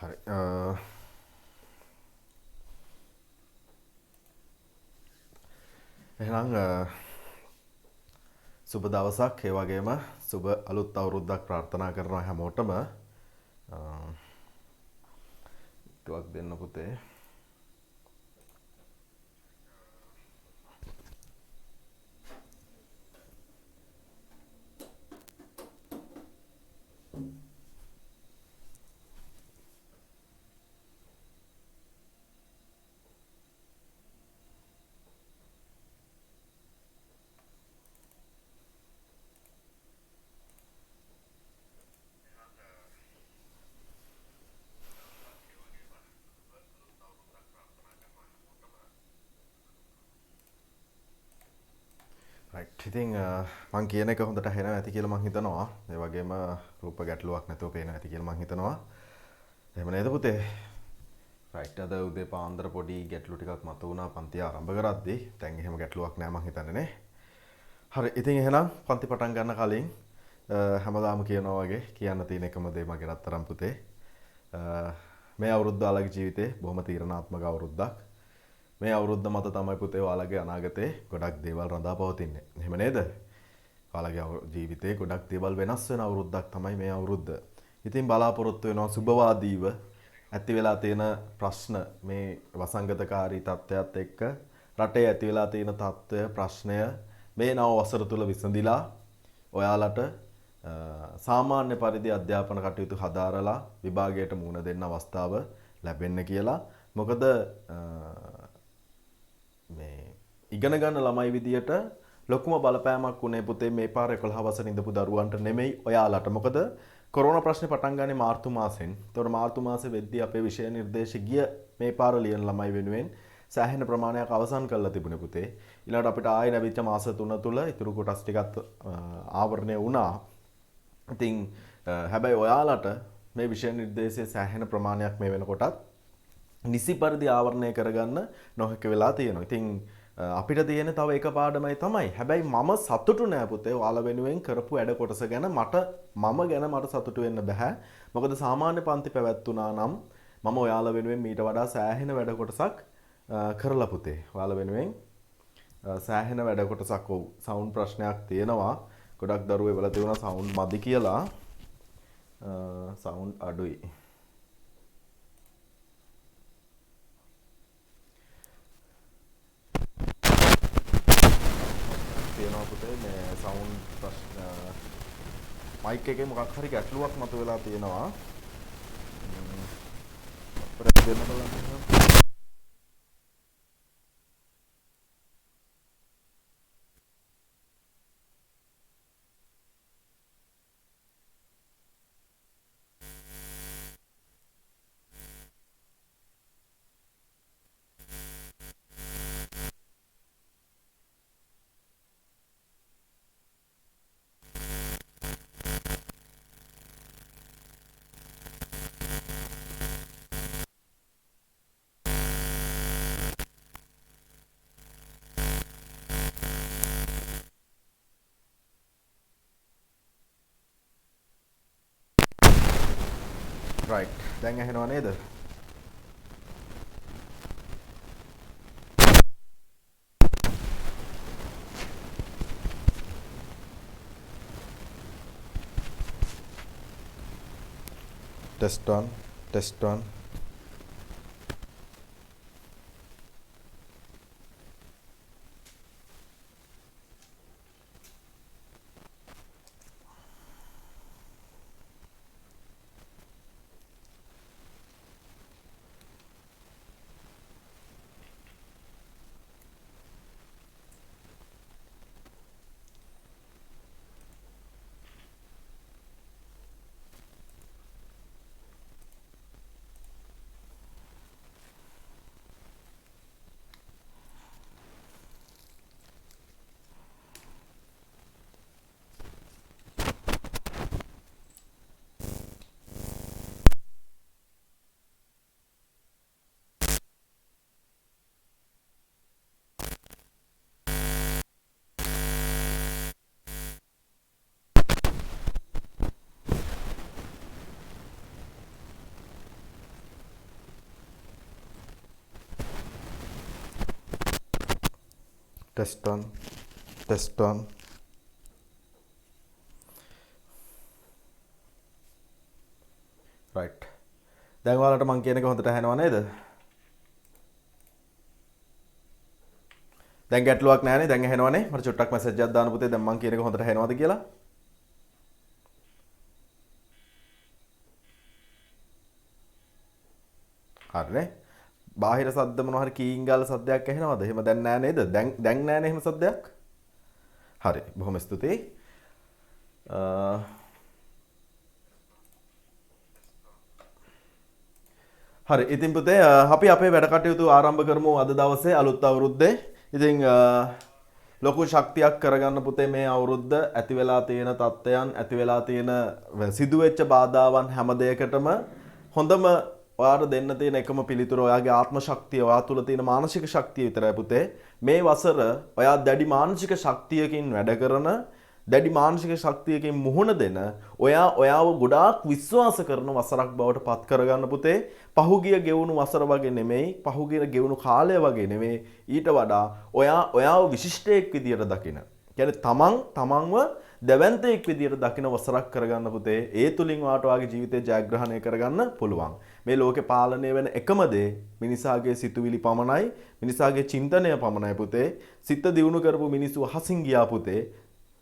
හරි එහෙනම් සුබ දවසක් ඒ වගේම සුබ අලුත් අවුරුද්දක් ප්‍රාර්ථනා කරනවා හැමෝටම ටුවක් දෙන්න පුතේ ඉතින් මං කියන එක හොඳට ඇහෙනවා ඇති කියලා මං හිතනවා. ඒ වගේම රූප ගැටලුවක් නැතුව පේනවා ඇති කියලා මං හිතනවා. එහෙම නේද පුතේ? රයිට් අද උදේ පාන්දර පොඩි ගැටලු ටිකක් මතුවුණා පන්ති ආරම්භ කරද්දී. දැන් එහෙම ගැටලුවක් නෑ මං හිතන්නේ නේ. හරි ඉතින් එහෙනම් පන්ති පටන් ගන්න කලින් හැමදාම කියනවා වගේ කියන්න තියෙන එකම දේ මගේ රත්තරන් පුතේ. මේ අවුරුද්ද ඔයාලගේ ජීවිතේ බොහොම තීරණාත්මක අවුරුද්දක්. මේ අවුරුද්ද මත තමයි පුතේ ඔයාලගේ අනාගතේ ගොඩක් දේවල් රඳා පවතින්නේ. එහෙම නේද? ඔයාලගේ ජීවිතේ ගොඩක් දේවල් වෙනස් වෙන අවුරුද්දක් තමයි මේ අවුරුද්ද. ඉතින් බලාපොරොත්තු වෙනවා සුබවාදීව ඇති වෙලා තියෙන ප්‍රශ්න මේ වසංගතකාරී තත්ත්වයක් එක්ක රටේ ඇති වෙලා තියෙන තත්ත්වය ප්‍රශ්නය මේ නව වසර තුල විසඳිලා ඔයාලට සාමාන්‍ය පරිදි අධ්‍යාපන කටයුතු හදාරලා විභාගයට මුහුණ දෙන්න අවස්ථාව ලැබෙන්න කියලා. මොකද මේ ඉගෙන ගන්න ළමයි විදියට ලොකුම බලපෑමක් උනේ පුතේ මේ පාර 11 වසරේ ඉඳපු දරුවන්ට නෙමෙයි ඔයාලට. මොකද කොරෝනා ප්‍රශ්නේ පටන් ගන්නේ මාර්තු මාසෙන්. ඒතකොට මාර්තු මාසේ වෙද්දී අපේ විෂය නිර්දේශ ගිය මේ පාර ලියන ළමයි වෙනුවෙන් සෑහෙන ප්‍රමාණයක් අවසන් කරලා තිබුණේ පුතේ. ඊළඟට අපිට ආයෙ ලැබිච්ච මාස 3 තුල ඉතුරු කොටස් ටිකත් ආවරණය වුණා. ඉතින් හැබැයි ඔයාලට මේ විෂය නිර්දේශයේ සෑහෙන ප්‍රමාණයක් මේ වෙනකොටත් නිසි පරිදි ආවරණය කරගන්න නොහැකි වෙලා තියෙනවා. ඉතින් අපිට තියෙන තව එක පාඩමයි තමයි. හැබැයි මම සතුටු නෑ පුතේ ඔයාලා වෙනුවෙන් කරපු වැඩ කොටස ගැන. මම ගැන මට සතුටු වෙන්න බෑ. මොකද සාමාන්‍ය පන්ති පැවැත්වුණා නම් මම ඔයාලා වෙනුවෙන් මීට වඩා සෑහෙන වැඩ කොටසක් කරලා පුතේ. ඔයාලා වෙනුවෙන් සෑහෙන වැඩ කොටසක් ඔව් සවුන්ඩ් ප්‍රශ්නයක් තියෙනවා. ගොඩක් දරුවෝ වෙලා තියුණා සවුන්ඩ් මදි කියලා. සවුන්ඩ් අඩුයි. තියෙනවා පුතේ මේ සවුන්ඩ් ප්‍රශ්න මයික් එකේ මොකක් හරි ගැටලුවක් මතුවලා තියෙනවා. අපිට දෙන්න බලන්න. රයිට් දැන් ඇහෙනව නේද? ටෙස්ට් 1 ටෙස්ට් 1 ටෙස්ට් 1 right දැන් ඔයාලට මම කියන එක හොඳට ඇහෙනව නේද දැන් ගැටලුවක් නැහැනේ දැන් ඇහෙනවනේ මට චුට්ටක් මැසේජ් එකක් දාන්න පුතේ දැන් මම කියන එක හොඳට ඇහෙනවද කියලා හරිනේ බාහිර සද්ද මොනවා හරි කීංගාල සද්දයක් ඇහෙනවද එහෙම දැන් නෑ නේද දැන් නෑනේ එහෙම සද්දයක් හරි බොහොම ස්තුතියි හරි ඉතින් පුතේ අපි අපේ වැඩ කටයුතු ආරම්භ කරමු අද දවසේ අලුත් අවුරුද්දේ. ඉතින් ලොකු ශක්තියක් කරගන්න පුතේ මේ අවුරුද්ද ඇති වෙලා තියෙන තත්ත්වයන් ඇති වෙලා තියෙන සිදුවෙච්ච බාධාවන් හැම දෙයකටම හොඳම ඔයාට දෙන්න තියෙන එකම පිළිතුර ඔයාගේ ආත්ම ශක්තිය ඔයා තුල තියෙන මානසික ශක්තිය විතරයි පුතේ. මේ වසර ඔයා දැඩි මානසික ශක්තියකින් වැඩ කරන දැඩි මානසික ශක්තියකින් මුහුණ දෙන ඔයාව ගොඩාක් විශ්වාස කරන වසරක් බවට පත් කරගන්න පුතේ. පහුගිය ගෙවුණු වසර වගේ නෙමෙයි පහුගිය ගෙවුණු කාලය වගේ නෙමෙයි ඊට වඩා ඔයාව විශිෂ්ටයෙක් විදියට දකින. කියන්නේ තමන්ව දැවැන්තයෙක් විදියට දකින වසරක් කරගන්න පුතේ. ඒ තුලින් ඔයාට ඔයාගේ ජීවිතේ ජයග්‍රහණය කරගන්න පුළුවන්. මේ ලෝකේ පාලනය වෙන එකම දේ මිනිසාගේ සිතුවිලි පමණයි මිනිසාගේ චින්තනය පමණයි පුතේ. සිත දියුණු කරපු මිනිස්සු අහසින් ගියා පුතේ.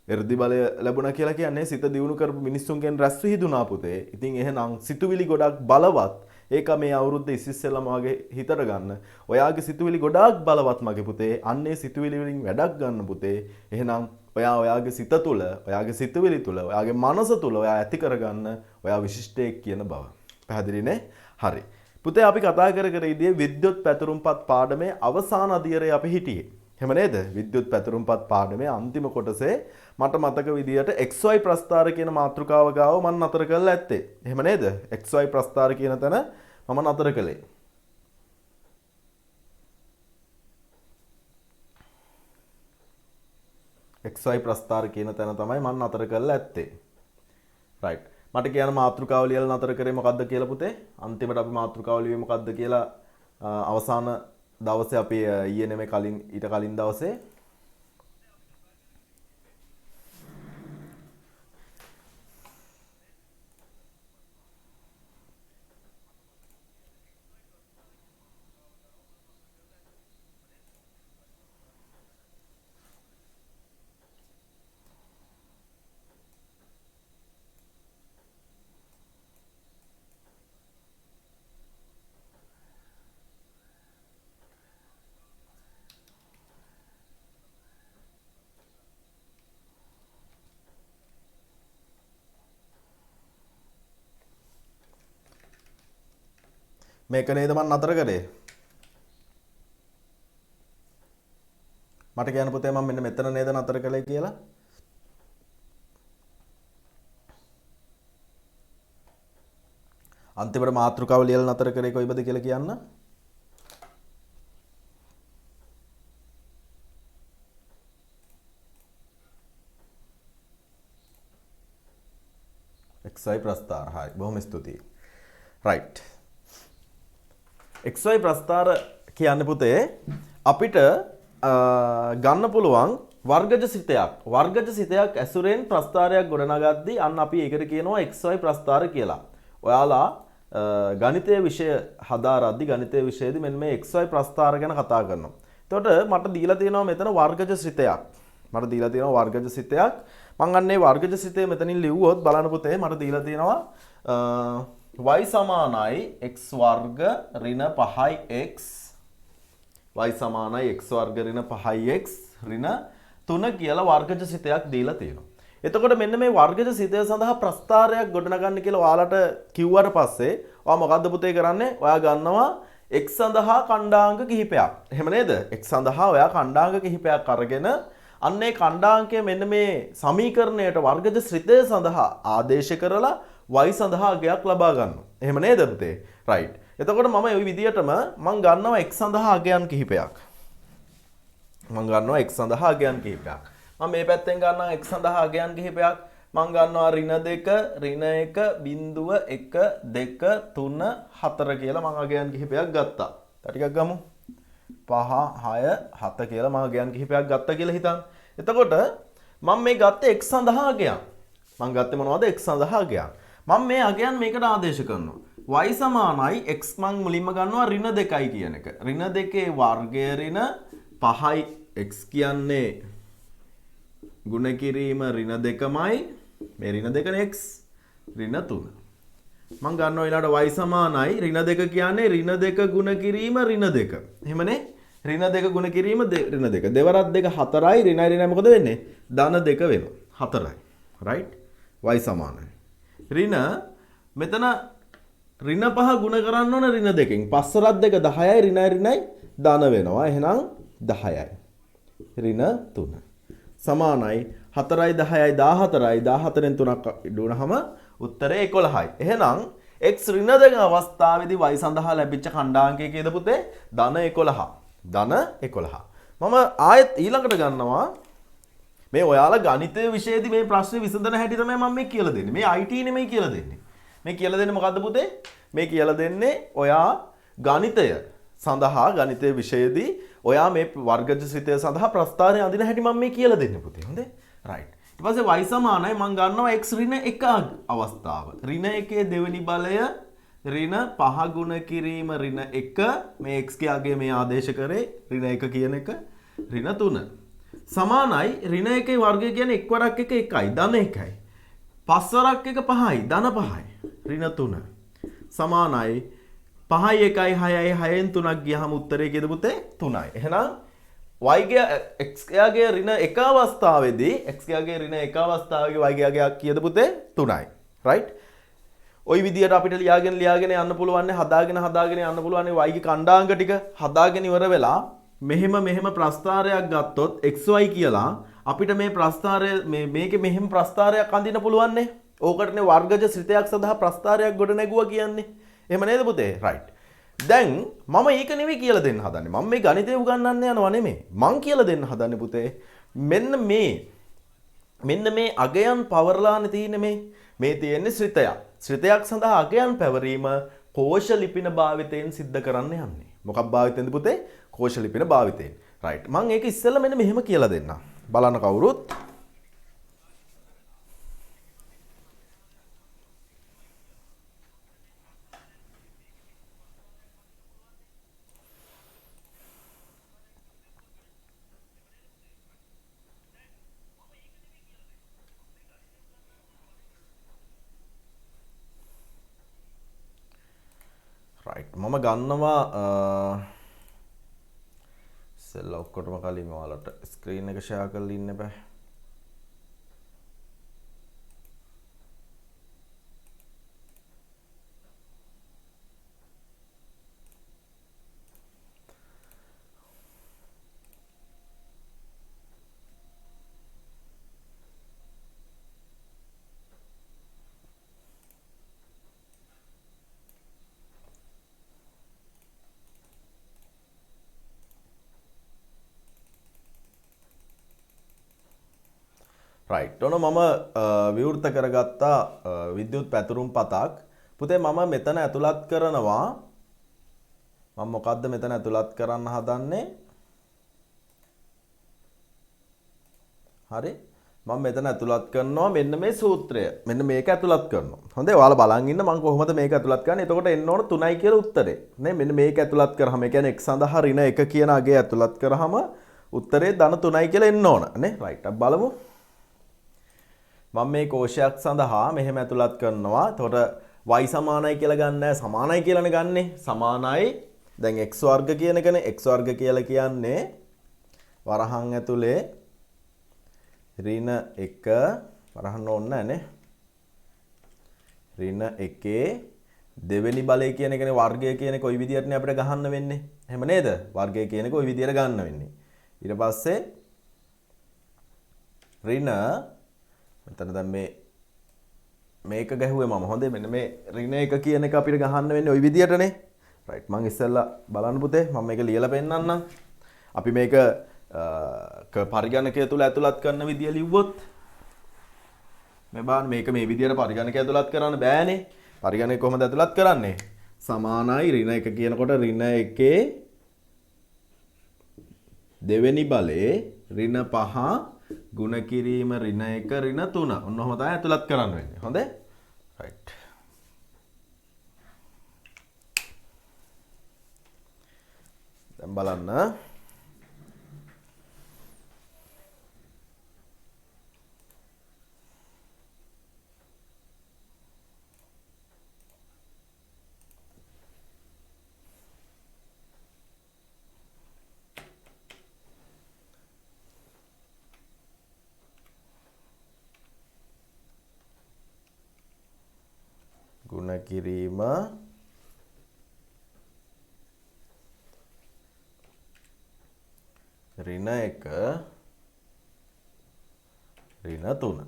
එර්දි බලය ලැබුණා කියලා කියන්නේ සිත දියුණු කරපු මිනිස්සුන්ගෙන් රැස් විහිදුණා පුතේ. ඉතින් එහෙනම් සිතුවිලි ගොඩක් බලවත්. ඒක මේ අවුරුද්ද ඉස්සෙල්ලාම වගේ හිතට ගන්න. ඔයාගේ සිතුවිලි ගොඩක් බලවත් මගේ පුතේ. අන්නේ සිතුවිලි වලින් වැඩක් ගන්න පුතේ. එහෙනම් ඔයාගේ සිත තුළ, ඔයාගේ සිතුවිලි තුළ, ඔයාගේ මනස තුළ ඔයා ඇති කරගන්න ඔයා විශිෂ්ටයෙක් කියන බව. පැහැදිලිනේ? හරි. පුතේ අපි කතා කර ඉදී විද්‍යුත් පැතුරුම්පත් පාඩමේ අවසාන අදියරේ අපි හිටියේ. එහෙම නේද? විද්‍යුත් පැතුරුම්පත් පාඩමේ අන්තිම කොටසේ මට මතක විදියට XY ප්‍රස්ථාර කියන මාතෘකාව ගාව මම නතර කරලා ඇත්තේ. එහෙම නේද? XY ප්‍රස්ථාර කියන තැන මම නතර කළේ. XY ප්‍රස්ථාර කියන තැන තමයි මම නතර කරලා ඇත්තේ. right. මට කියන මාතෘකාව ලියලා නතර කරේ මොකද්ද කියලා පුතේ? අන්තිමට අපි මාතෘකාව ලියුවේ මොකද්ද කියලා අවසාන දවසේ අපි ඊයේ නෙමෙයි ඊට කලින් දවසේ මේක නේද මම නතර කරේ මට කියන්න පුතේ මම මෙන්න මෙතන නේද නතර කළේ කියලා අන්තිමට මාතෘකාව ලියලා නතර කරේ කොයිබද කියලා කියන්න XY ප්‍රස්ථාර හරි බොහොම ස්තුතියි right XY ප්‍රස්ථාර කියන්නේ පුතේ අපිට ගන්න පුළුවන් වර්ගජ සිතයක් ඇසුරෙන් ප්‍රස්ථාරයක් ගොඩනගද්දී අන්න අපි ඒකට කියනවා XY ප්‍රස්ථාර කියලා. ඔයාලා ගණිතයේ විෂය හදාරද්දී ගණිතයේ විෂයේදී මෙන්න මේ XY ප්‍රස්ථාර ගැන කතා කරනවා. එතකොට මට දීලා තියෙනවා මෙතන වර්ගජ සිතයක්. මම අන්නේ වර්ගජ සිතය මෙතනින් ලිව්වොත් බලන්න පුතේ මට දීලා තියෙනවා y සමානයි x වර්ග ඍණ 5x y සමානයි x වර්ග ඍණ 5x ඍණ 3 කියලා වර්ගජ සිතයක් දීලා තියෙනවා. එතකොට මෙන්න මේ වර්ගජ සිතය සඳහා ප්‍රස්ථාරයක් ගොඩනගන්න කියලා ඔයාලට කිව්වට පස්සේ ඔයා මොකද්ද පුතේ කරන්නේ? ඔයා ගන්නවා x සඳහා ඛණ්ඩාංක කිහිපයක්. එහෙම නේද? x සඳහා ඔයා ඛණ්ඩාංක කිහිපයක් අරගෙන අන්නේ ඛණ්ඩාංකය මෙන්න මේ සමීකරණයට වර්ගජ සිතය සඳහා ආදේශ කරලා y සඳහා අගයක් ලබා ගන්නවා. එහෙම නේද පුතේ? right. එතකොට මම ওই විදියටම මම ගන්නවා x සඳහා අගයන් කිහිපයක්. මම මේ පැත්තෙන් ගන්නවා x සඳහා අගයන් කිහිපයක්. මම ගන්නවා ඍණ 2, ඍණ 1, බිංදුව 1, 2, 3, 4 කියලා මම අගයන් කිහිපයක් ගත්තා. ටිකක් ගමු. 5 6 7 කියලා මම අගයන් කිහිපයක් ගත්තා කියලා හිතන්න. එතකොට මම මේ ගත්තේ x සඳහා අගයන්. මම ගත්තේ මොනවද? x සඳහා අගයන්. මම මේ අගයන් මේකට ආදේශ කරනවා. y සමානයි x මං මුලින්ම ගන්නවා ඍණ 2යි කියන එක. ඍණ 2 වර්ගය ඍණ 5යි x කියන්නේ ගුණ කිරීම ඍණ 2මයි මේ ඍණ 2 x ඍණ 3. මං ගන්නවා ඊළඟට y සමානයි ඍණ 2 කියන්නේ ඍණ 2 ගුණ කිරීම ඍණ 2. එහෙමනේ ඍණ 2 ගුණ කිරීම ඍණ 2. දෙවරක් 2 4යි ඍණයි ඍණයි මොකද වෙන්නේ? ධන 2 වෙනවා. 4යි. right? y සමානයි. ඍණ මෙතන ඍණ 5 ගුණ කරන්න ඕන ඍණ 2කින්. 5 වරක් 2 10යි ඍණයි ඍණයි ධන වෙනවා. එහෙනම් 10යි. ඍණ 3. සමානයි 4යි 10යි 14යි 14න් 3ක් ඉඩ වුණාම උත්තරේ 11යි. එහෙනම් x ඍණ 2 අවස්ථාවේදී y සඳහා ලැබිච්ච ඛණ්ඩාංකය කීයද පුතේ? ධන 11. ධන 11. මම ආයෙත් ඊළඟට ගන්නවා මේ ඔයාලා ගණිතයේ විෂයේදී මේ ප්‍රශ්නේ විසඳන හැටි තමයි මම මේ කියලා දෙන්නේ. මේ IT නෙමෙයි කියලා දෙන්නේ. මේ කියලා දෙන්නේ මොකද්ද පුතේ? මේ කියලා දෙන්නේ ඔයා ගණිතය සඳහා ගණිතයේ විෂයේදී ඔයා මේ වර්ගජ සිතය සඳහා ප්‍රස්ථාරය අඳින හැටි මම මේ කියලා දෙන්නේ පුතේ. හොඳේ? right. ඊට පස්සේ y සමානයි මම ගන්නවා x ඍණ 1 අවස්ථාව. ඍණ 1 දෙවෙනි බලය ඍණ 5 ගුණ කිරීම ඍණ 1 මේ x ගේ අගය මේ ආදේශ කරේ ඍණ 1 කියන එක ඍණ 3. සමානයි ඍණ 1 වර්ගය කියන්නේ 1 වරක් 1 1යි ධන 1යි. 5 වරක් 1 5යි ධන 5යි. ඍණ 3. සමානයි 5යි 1යි 6යි 6න් 3ක් ගියහම උත්තරේ කීයද පුතේ? 3යි. එහෙනම් y ගේ x ගේ ඍණ 1 අවස්ථාවේදී x ගේ ඍණ 1 අවස්ථාවේ y ගේ අගයක් කීයද පුතේ? 3යි. right? ওই විදියට අපිට ලියාගෙන යන්න පුළුවන් හදාගෙන යන්න පුළුවන් y ගේ ඛණ්ඩාංක ටික හදාගෙන ඉවර වෙලා මෙහෙම ප්‍රස්ථාරයක් ගත්තොත් xy කියලා අපිට මේ ප්‍රස්ථාරය මේකේ මෙහෙම ප්‍රස්ථාරයක් අඳින්න පුළුවන් නේ. ඕකටනේ වර්ගජ ශ්‍රිතයක් සඳහා ප්‍රස්ථාරයක් ගොඩ නැගුවා කියන්නේ. එහෙම නේද පුතේ? right. දැන් මම ඒක නෙවෙයි කියලා දෙන්න හදන්නේ. මම මේ ගණිතය උගන්වන්න යනවා නෙමෙයි. මං කියලා දෙන්න හදන්නේ පුතේ මෙන්න මේ අගයන් පවර්ලානේ තියෙන්නේ මේ තියෙන්නේ ශ්‍රිතයක්. ශ්‍රිතයක් සඳහා අගයන් පැවරීම කෝෂ ලිපින භාවිතයෙන් සිද්ධ කරන්න යන්නේ. මොකක් භාවිතයෙන්ද පුතේ? කෝෂ ලිපින භාවිතයෙන්. right. මම ඒක ඉස්සෙල්ලා මෙන්න මෙහෙම කියලා දෙන්නම්. බලන්න කවුරුත්. right. මම ගන්නවා ඉස්සෙල්ලා ඔක්කොටම කලින් ඔයාලට ස්ක්‍රීන් එක ෂෙයා කරලා ඉන්න බෑ. right. ඔන්න මම විවෘත කරගත්තා විද්‍යුත් පැතුරුම් පතක්. පුතේ මම මෙතන ඇතුළත් කරනවා. මම මොකද්ද මෙතන ඇතුළත් කරන්න හදන්නේ? හරි. මම මෙතන ඇතුළත් කරනවා මෙන්න මේ සූත්‍රය. මෙන්න මේක ඇතුළත් කරනවා. හොඳේ. ඔයාලා බලන් ඉන්න මම කොහොමද මේක ඇතුළත් කරන්නේ? එතකොට එන්න ඕන 3යි කියලා උත්තරේ. නේ මෙන්න මේක ඇතුළත් කරාම ඒ කියන්නේ x සඳහා ඍණ 1 කියන අගය ඇතුළත් කරාම උත්තරේ ධන 3යි කියලා එන්න ඕන. නේ right. අපි බලමු. මම මේ කෝෂයක් සඳහා මෙහෙම ඇතුළත් කරනවා. එතකොට y සමානයි කියලා ගන්න නැහැ. සමානයි කියලානේ ගන්නෙ. සමානයි. දැන් x වර්ග කියන එකනේ. x වර්ග කියලා කියන්නේ වරහන් ඇතුලේ ඍණ 1 වරහන් ඕනේ නැහනේ. ඍණ 1 දෙවෙනි බලය කියන එකනේ වර්ගය කියන එක ওই විදිහටනේ අපිට ගහන්න වෙන්නේ. එහෙම නේද? වර්ගය කියන එක ওই විදිහට ගන්න වෙන්නේ. ඊට පස්සේ ඍණ මෙතන දැන් මේක ගැහුවේ මම හොඳේ මෙන්න මේ ඍණ 1 කියන එක අපිට ගහන්න වෙන්නේ ওই විදිහටනේ. right. මම ඉස්සෙල්ලා බලන්න පුතේ මම මේක ලියලා පෙන්නන්නම්. අපි මේක පරිගණකය තුල ඇතුළත් කරන විදිය ලිව්වොත් මේ බලන්න මේක මේ විදියට පරිගණකය ඇතුළත් කරන්න බෑනේ. පරිගණකය කොහොමද ඇතුළත් කරන්නේ? සමානයි ඍණ 1 කියනකොට ඍණ 1 දෙවෙනි බලේ ඍණ 5 ගුණ කිරීම ඍණ 1 ඍණ 3. ඔන්න ඔහම තමයි ඇතුළත් කරන්න වෙන්නේ. හොඳයි? රයිට්. දැන් බලන්න. ගුණ කිරීම ඍණ 1 ඍණ 3.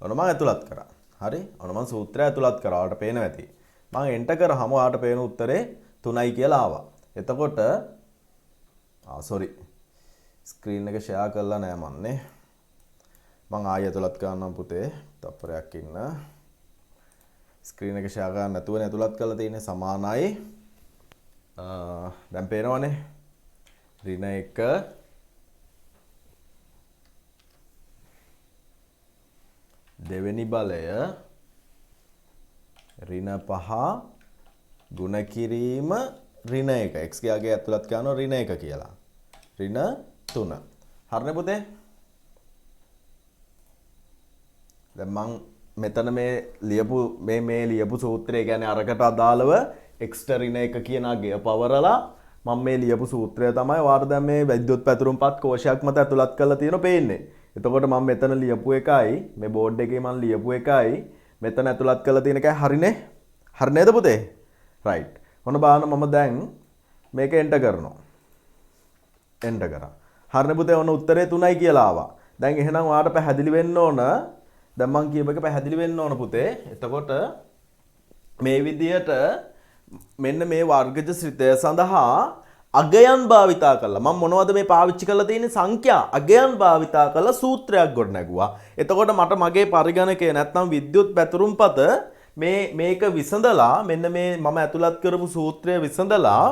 ඔන්න මම ඇතුළත් කරා. හරි? ඔන්න මම සූත්‍රය ඇතුළත් කරා. ඔයාලට පේනවා ඇති. මම එන්ටර් කරාම ඔයාලට පේන උත්තරේ 3යි කියලා ආවා. එතකොට සෝරි. ස්ක්‍රීන් එක ෂෙයා කරලා නෑ මන්නේ. මම ආයෙ ඇතුළත් කරන්නම් පුතේ. තප්පරයක් ඉන්න. ස්ක්‍රීන් එක ෂෙයා කරන්න නැතුවනේ ඇතුළත් කරලා තියෙන්නේ. සමානයි. දැන් පේනවනේ. ඍණ 1 දෙවෙනි බලය ඍණ 5 ගුණ කිරීම ඍණ 1 x ගේ ඇතුළත් කරනවා ඍණ 1 කියලා. ඍණ 3. හරිනේ පුතේ? දැන් මං මෙතන මේ ලියපු මේ ලියපු සූත්‍රය කියන්නේ අරකට අදාළව x ඍණ 1 කියන අගය පවරලා මම මේ ලියපු සූත්‍රය තමයි ඔයාලට දැන් මේ විද්‍යුත් පැතුරුම්පත් කෝෂයක් මත ඇතුළත් කරලා තියෙන පේන්නේ. එතකොට මම මෙතන ලියපු එකයි මේ බෝඩ් එකේ මම ලියපු එකයි මෙතන ඇතුළත් කරලා තියෙන එකයි හරිනේ? හරි නේද පුතේ? රයිට්. ඔන්න බලන්න මම දැන් මේක එන්ටර් කරනවා. එන්ටර් කරා. හරිනේ පුතේ ඔන්න උත්තරේ 3යි කියලා ආවා. දැන් එහෙනම් ඔයාලට පැහැදිලි වෙන්න ඕන. දැන් මම කියප එක පැහැදිලි වෙන්න ඕන පුතේ. එතකොට මේ විදියට මෙන්න මේ වර්ගජ ශ්‍රිතය සඳහා අගයන් භාවිතා කළා. මම මොනවද මේ පාවිච්චි කරලා තියෙන්නේ? සංඛ්‍යා අගයන් භාවිතා කළා සූත්‍රයක් ගොඩනැගුවා. එතකොට මට මගේ පරිගණකය නැත්නම් විද්‍යුත් පැතුරුම්පත මේක විසඳලා මෙන්න මේ මම ඇතුළත් කරපු සූත්‍රය විසඳලා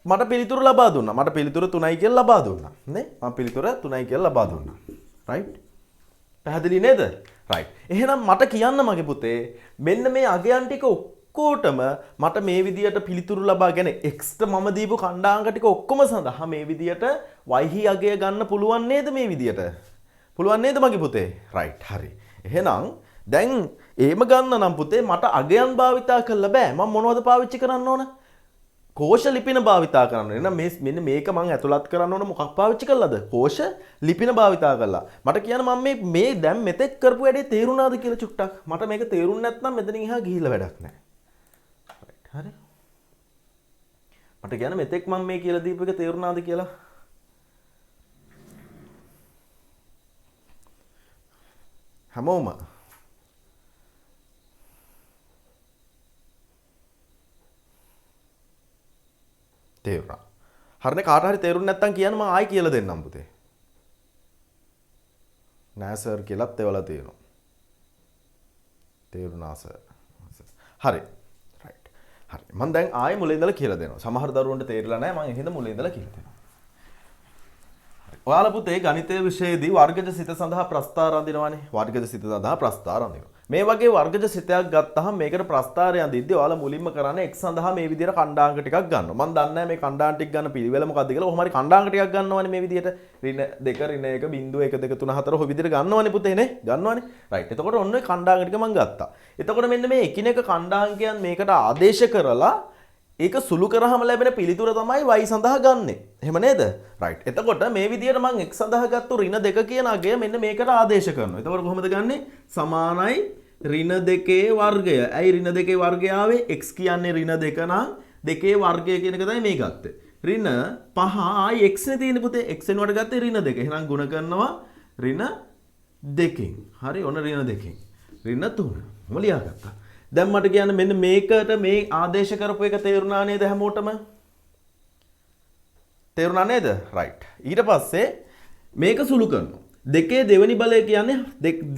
මට පිළිතුරු ලබා දුන්නා. මට පිළිතුරු 3යි කියලා ලබා දුන්නා. නේ? මම පිළිතුර 3යි කියලා ලබා දුන්නා. රයිට්? පැහැදිලි නේද? රයිට්. එහෙනම් මට කියන්න මගේ පුතේ මෙන්න මේ අගයන් ටික ඔක්කොටම මට මේ විදියට පිළිතුරු ලබා ගැන x ට මම දීපු ඛණ්ඩාංක ටික ඔක්කොම සඳහා මේ විදියට y හි අගය ගන්න පුළුවන් නේද මේ විදියට? පුළුවන් නේද මගේ පුතේ? රයිට්. හරි. එහෙනම් දැන් එහෙම ගන්න නම් පුතේ මට අගයන් භාවිතා කරන්න බෑ. මම මොනවද පාවිච්චි කරන්න ඕන? කෝෂ ලිපින භාවිතා කරන්න ඕනේ. එහෙනම් මෙන්න මේක මම ඇතුළත් කරන්න ඕන මොකක් පාවිච්චි කළාද? කෝෂ ලිපින භාවිතා කළා. මට කියන්න මම මේ දැන් මෙතෙක් කරපු වැඩේ තේරුණාද කියලා චුට්ටක්. මට මේක තේරුන්නේ නැත්නම් මෙතනින් එහා ගිහිල්ලා වැඩක් නැහැ. හරි. මට කියන්න මෙතෙක් මම මේ කියලා දීපු එක තේරුණාද කියලා? හැමෝම තේරුණා. හරිනේ කාට හරි තේරුන්නේ නැත්නම් කියන්න මම ආයි කියලා දෙන්නම් පුතේ. නෑ සර් කියලාත් ඒවලා තියෙනවා. තේරුණා සර්. හරි. රයිට්. හරි. මම දැන් ආයෙ මුලින් ඉඳලා කියලා දෙනවා. සමහර දරුවන්ට තේරිලා නැහැ. මම එහෙනම් මුලින් ඉඳලා කියලා දෙනවා. ඔයාලා පුතේ ගණිතය විෂයේදී වර්ගජ සිත සඳහා ප්‍රස්ථාර අඳිනවානේ. වර්ගජ සිත සඳහා ප්‍රස්ථාර අඳිනවා. මේ වගේ වර්ගජ සිතයක් ගත්තහම මේකට ප්‍රස්ථාරය අඳිද්දී ඔයාලා මුලින්ම කරන්නේ x සඳහා මේ විදිහට ඛණ්ඩාංක ටිකක් ගන්නවා. මම දන්නේ නැහැ මේ ඛණ්ඩාංක ටික ගන්න පිළිවෙල මොකක්ද කියලා. කොහොම හරි ඛණ්ඩාංක ටිකක් ගන්නවනේ මේ විදිහට. ඍණ 2 ඍණ 1 බිංදුව 1 2 3 4 ඔය විදිහට ගන්නවනේ පුතේ නේ. ගන්නවනේ. රයිට්. එතකොට ඔන්න ඔය ඛණ්ඩාංක ටික මම ගත්තා. එතකොට මෙන්න මේ එකිනෙක ඛණ්ඩාංකයන් මේකට ආදේශ කරලා ඒක සුළු කරාම ලැබෙන පිළිතුර තමයි y සඳහා ගන්නෙ. එහෙම නේද? රයිට්. එතකොට මේ විදිහට මම x සඳහා ගත්තු ඍණ 2 කියන අගය මෙන්න මේකට ආදේශ කරනවා. එතකොට කොහොමද ගන්නෙ? සමානයි ඍණ 2 වර්ගය. ඇයි ඍණ 2 වර්ගය ආවේ? x කියන්නේ ඍණ 2 නම් 2 වර්ගය කියන එක තමයි මේ ගත්තේ. ඍණ 5 ආයි x නේ තියෙන්නේ පුතේ. x වෙනුවට ගත්තේ ඍණ 2. එහෙනම් ගුණ කරනවා ඍණ 2කින්. හරි ඔන්න ඍණ 2කින්. ඍණ 3. මොම ලියාගත්තා. දැන් මට කියන්න මෙන්න මේකට මේ ආදේශ කරපු එක තේරුණා නේද හැමෝටම? තේරුණා නේද? රයිට්. ඊට පස්සේ මේක සුළු කරනවා. දෙකේ දෙවෙනි බලය කියන්නේ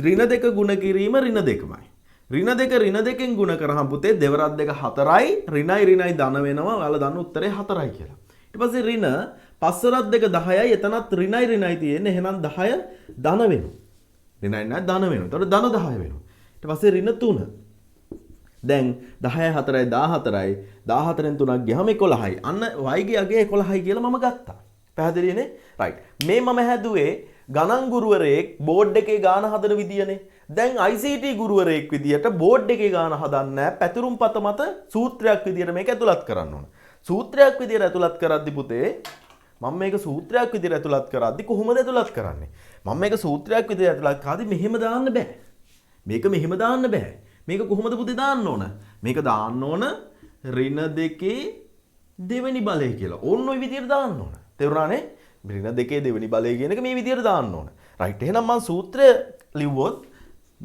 ඍණ 2 ගුණ කිරීම ඍණ 2මයි. ඍණ 2 ඍණ 2කින් ගුණ කරාම පුතේ දෙවරක් 2 4යි ඍණයි ඍණයි ධන වෙනවා. ඔයාලා දන්න උත්තරේ 4යි කියලා. ඊට පස්සේ ඍණ පස්සරත් දෙක 10යි එතනත් ඍණයි තියෙන්නේ. එහෙනම් 10 ධන වෙනවා. ඍණයි නෑ ධන වෙනවා. එතකොට ධන 10 වෙනවා. ඊට පස්සේ ඍණ 3. දැන් 10යි 4යි 14යි 14න් 3ක් ගියාම 11යි. අන්න y ගේ අගේ 11යි කියලා මම ගත්තා. පැහැදිලිනේ? රයිට්. මේ මම හැදුවේ ගණන් ගුරුවරයෙක් බෝඩ් එකේ ගාන හදන විදියනේ. දැන් ICT ගුරුවරයෙක් විදියට බෝඩ් එකේ ගාන හදන්නේ පැතුරුම් පත මත සූත්‍රයක් විදියට මේක ඇතුළත් කරන්න ඕන. සූත්‍රයක් විදියට ඇතුළත් කරද්දි පුතේ මම මේක සූත්‍රයක් විදියට ඇතුළත් කරද්දි කොහොමද ඇතුළත් කරන්නේ? මම මේක සූත්‍රයක් විදියට ඇතුළත් කරද්දි මෙහෙම දාන්න බෑ. මේක මෙහෙම දාන්න බෑ. මේක කොහොමද පුතේ දාන්න ඕන? මේක දාන්න ඕන ඍණ දෙකේ දෙවෙනි බලය කියලා. ඕන්න ඔය විදියට දාන්න ඕන. තේරුණානේ? ඍණ දෙකේ දෙවෙනි බලය කියන එක මේ විදියට දාන්න ඕන. රයිට්. එහෙනම් මම සූත්‍රය ලිව්වොත්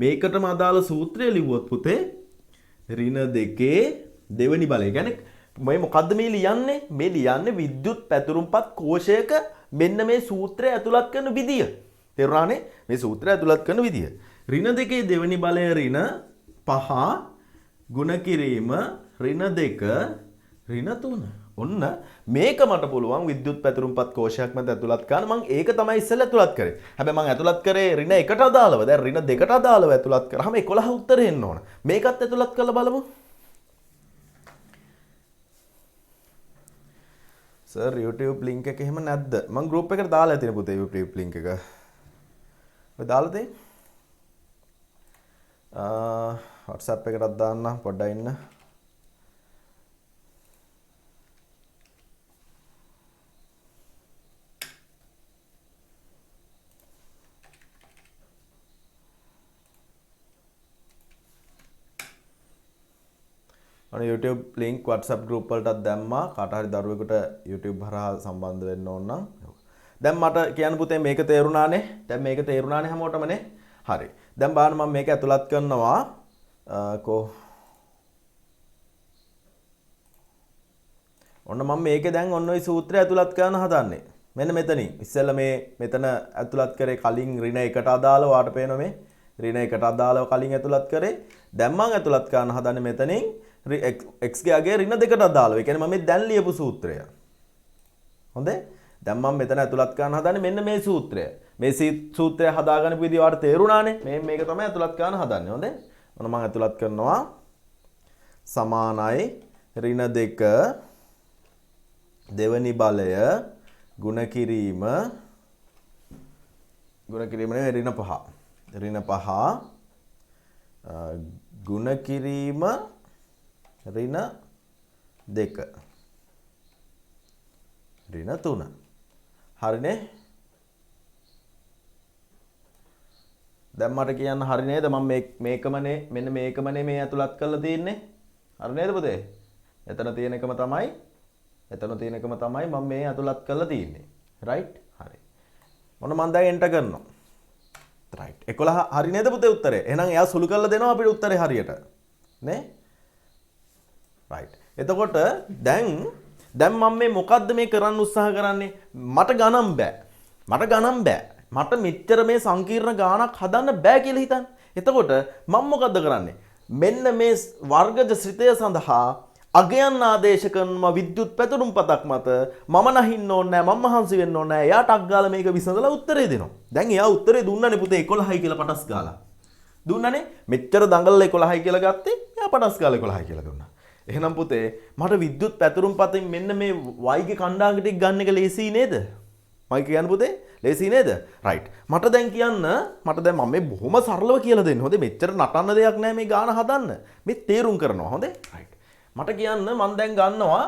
මේකටම අදාළ සූත්‍රය ලිව්වොත් පුතේ ඍණ දෙකේ දෙවෙනි බලය. කියන්නේ මේ මොකද්ද මේ ලියන්නේ? මේ ලියන්නේ විද්‍යුත් පැතුරුම්පත් කෝෂයක මෙන්න මේ සූත්‍රය ඇතුළත් කරන විදිය. තේරුණානේ? මේ සූත්‍රය ඇතුළත් කරන විදිය. ඍණ දෙකේ දෙවෙනි බලය ඍණ 5 ගුණ කිරීම ඍණ 2 ඍණ 3. ඔන්න මේක මට පුළුවන් විද්‍යුත් පැතුරුම්පත් කෝෂයක් මත ඇතුළත් කරන්න. මම ඒක තමයි ඉස්සෙල්ලා ඇතුළත් කරේ. හැබැයි මම ඇතුළත් කරේ ඍණ 1ට අදාළව. දැන් ඍණ 2ට අදාළව ඇතුළත් කරාම 11 උත්තරේ එන්න ඕන. මේකත් ඇතුළත් කරලා බලමු. සර් YouTube link එක එහෙම නැද්ද? මම group එකට දාලා තියෙන පුතේ YouTube link එක. ඔය දාලා තියෙන්නේ? WhatsApp එකටත් දාන්න පොඩ්ඩක් ඉන්න. අනේ YouTube link WhatsApp group වලටත් දැම්මා. කාට හරි දරුවෙකුට YouTube හරහා සම්බන්ධ වෙන්න ඕන නම්. දැන් මට කියන්න පුතේ මේක තේරුණානේ. දැන් මේක තේරුණානේ හැමෝටමනේ. හරි. දැන් බලන්න මම මේක ඇතුළත් කරනවා. ඔන්න මම මේකේ දැන් ඔන්න ඔය සූත්‍රය ඇතුළත් කරන්න හදන්නේ. මෙන්න මෙතනින්. ඉස්සෙල්ලා මෙතන ඇතුළත් කරේ කලින් ඍණ 1ට අදාළව වාට පේනවා මේ. ඍණ 1ට අදාළව කලින් ඇතුළත් කරේ. දැන් මම ඇතුළත් කරන්න හදන්නේ මෙතනින් x ගේ අගය ඍණ 2ට අදාළව. ඒ කියන්නේ මම මේ දැන් ලියපු සූත්‍රය. හොඳේ? දැන් මම මෙතන ඇතුළත් කරන්න හදන්නේ මෙන්න මේ සූත්‍රය. මේ සූත්‍රය හදාගන්න විදිහ වාට තේරුණානේ. මේක තමයි ඇතුළත් කරන්න හදන්නේ. හොඳේ? ඔන්න මම ඇතුළත් කරනවා සමානයි ඍණ 2 දෙවනි බලය ගුණ කිරීම නෙවෙයි ඍණ 5. ඍණ 5 ගුණ කිරීම ඍණ 2 ඍණ 3. හරිනේ? දැන් මට කියන්න හරි නේද? මම මේකමනේ මෙන්න මේකමනේ මේ ඇතුළත් කරලා තියෙන්නේ. හරි නේද පුතේ? එතන තියෙන එකම තමයි මම මේ ඇතුළත් කරලා තියෙන්නේ. රයිට්? හරි. මොන මම දැන් එන්ටර් කරනවා. රයිට්. 11 හරි නේද පුතේ උත්තරේ? එහෙනම් එයා සුළු කරලා දෙනවා අපිට උත්තරේ හරියට. නේ? රයිට්. එතකොට දැන් මම මේ මොකද්ද මේ කරන්න උත්සාහ කරන්නේ? මට ගණන් බෑ. මට මෙච්චර මේ සංකීර්ණ ගාණක් හදන්න බෑ කියලා හිතන්න. එතකොට මම මොකද්ද කරන්නේ? මෙන්න මේ වර්ගජ ශ්‍රිතය සඳහා අගයන් ආදේශ කරනවා විද්‍යුත් පැතුරුම්පතක් මත. මම නැහින්න ඕනේ නෑ, මම මහන්සි වෙන්න ඕනේ නෑ. එයා ටක් ගාලා මේක විසඳලා උත්තරේ දෙනවා. දැන් එයා උත්තරේ දුන්නනේ පුතේ 11යි කියලා පටස් ගාලා. දුන්නනේ. මෙච්චර දඟලලා 11යි කියලා ගත්තේ. එයා පටස් ගාලා 11යි කියලා දුන්නා. එහෙනම් පුතේ මට විද්‍යුත් පැතුරුම්පතෙන් මෙන්න මේ y ගේ කණ්ඩායම ටික ගන්න එක ලේසි නේද? මම කියන්න පුතේ ලේසි නේද? රයිට්. මට දැන් මම මේ බොහොම සරලව කියලා දෙන්න. හොඳේ මෙච්චර නටන්න දෙයක් නෑ මේ ගාන හදන්න. මේ තේරුම් කරනවා. හොඳේ? රයිට්. මට කියන්න මම දැන් ගන්නවා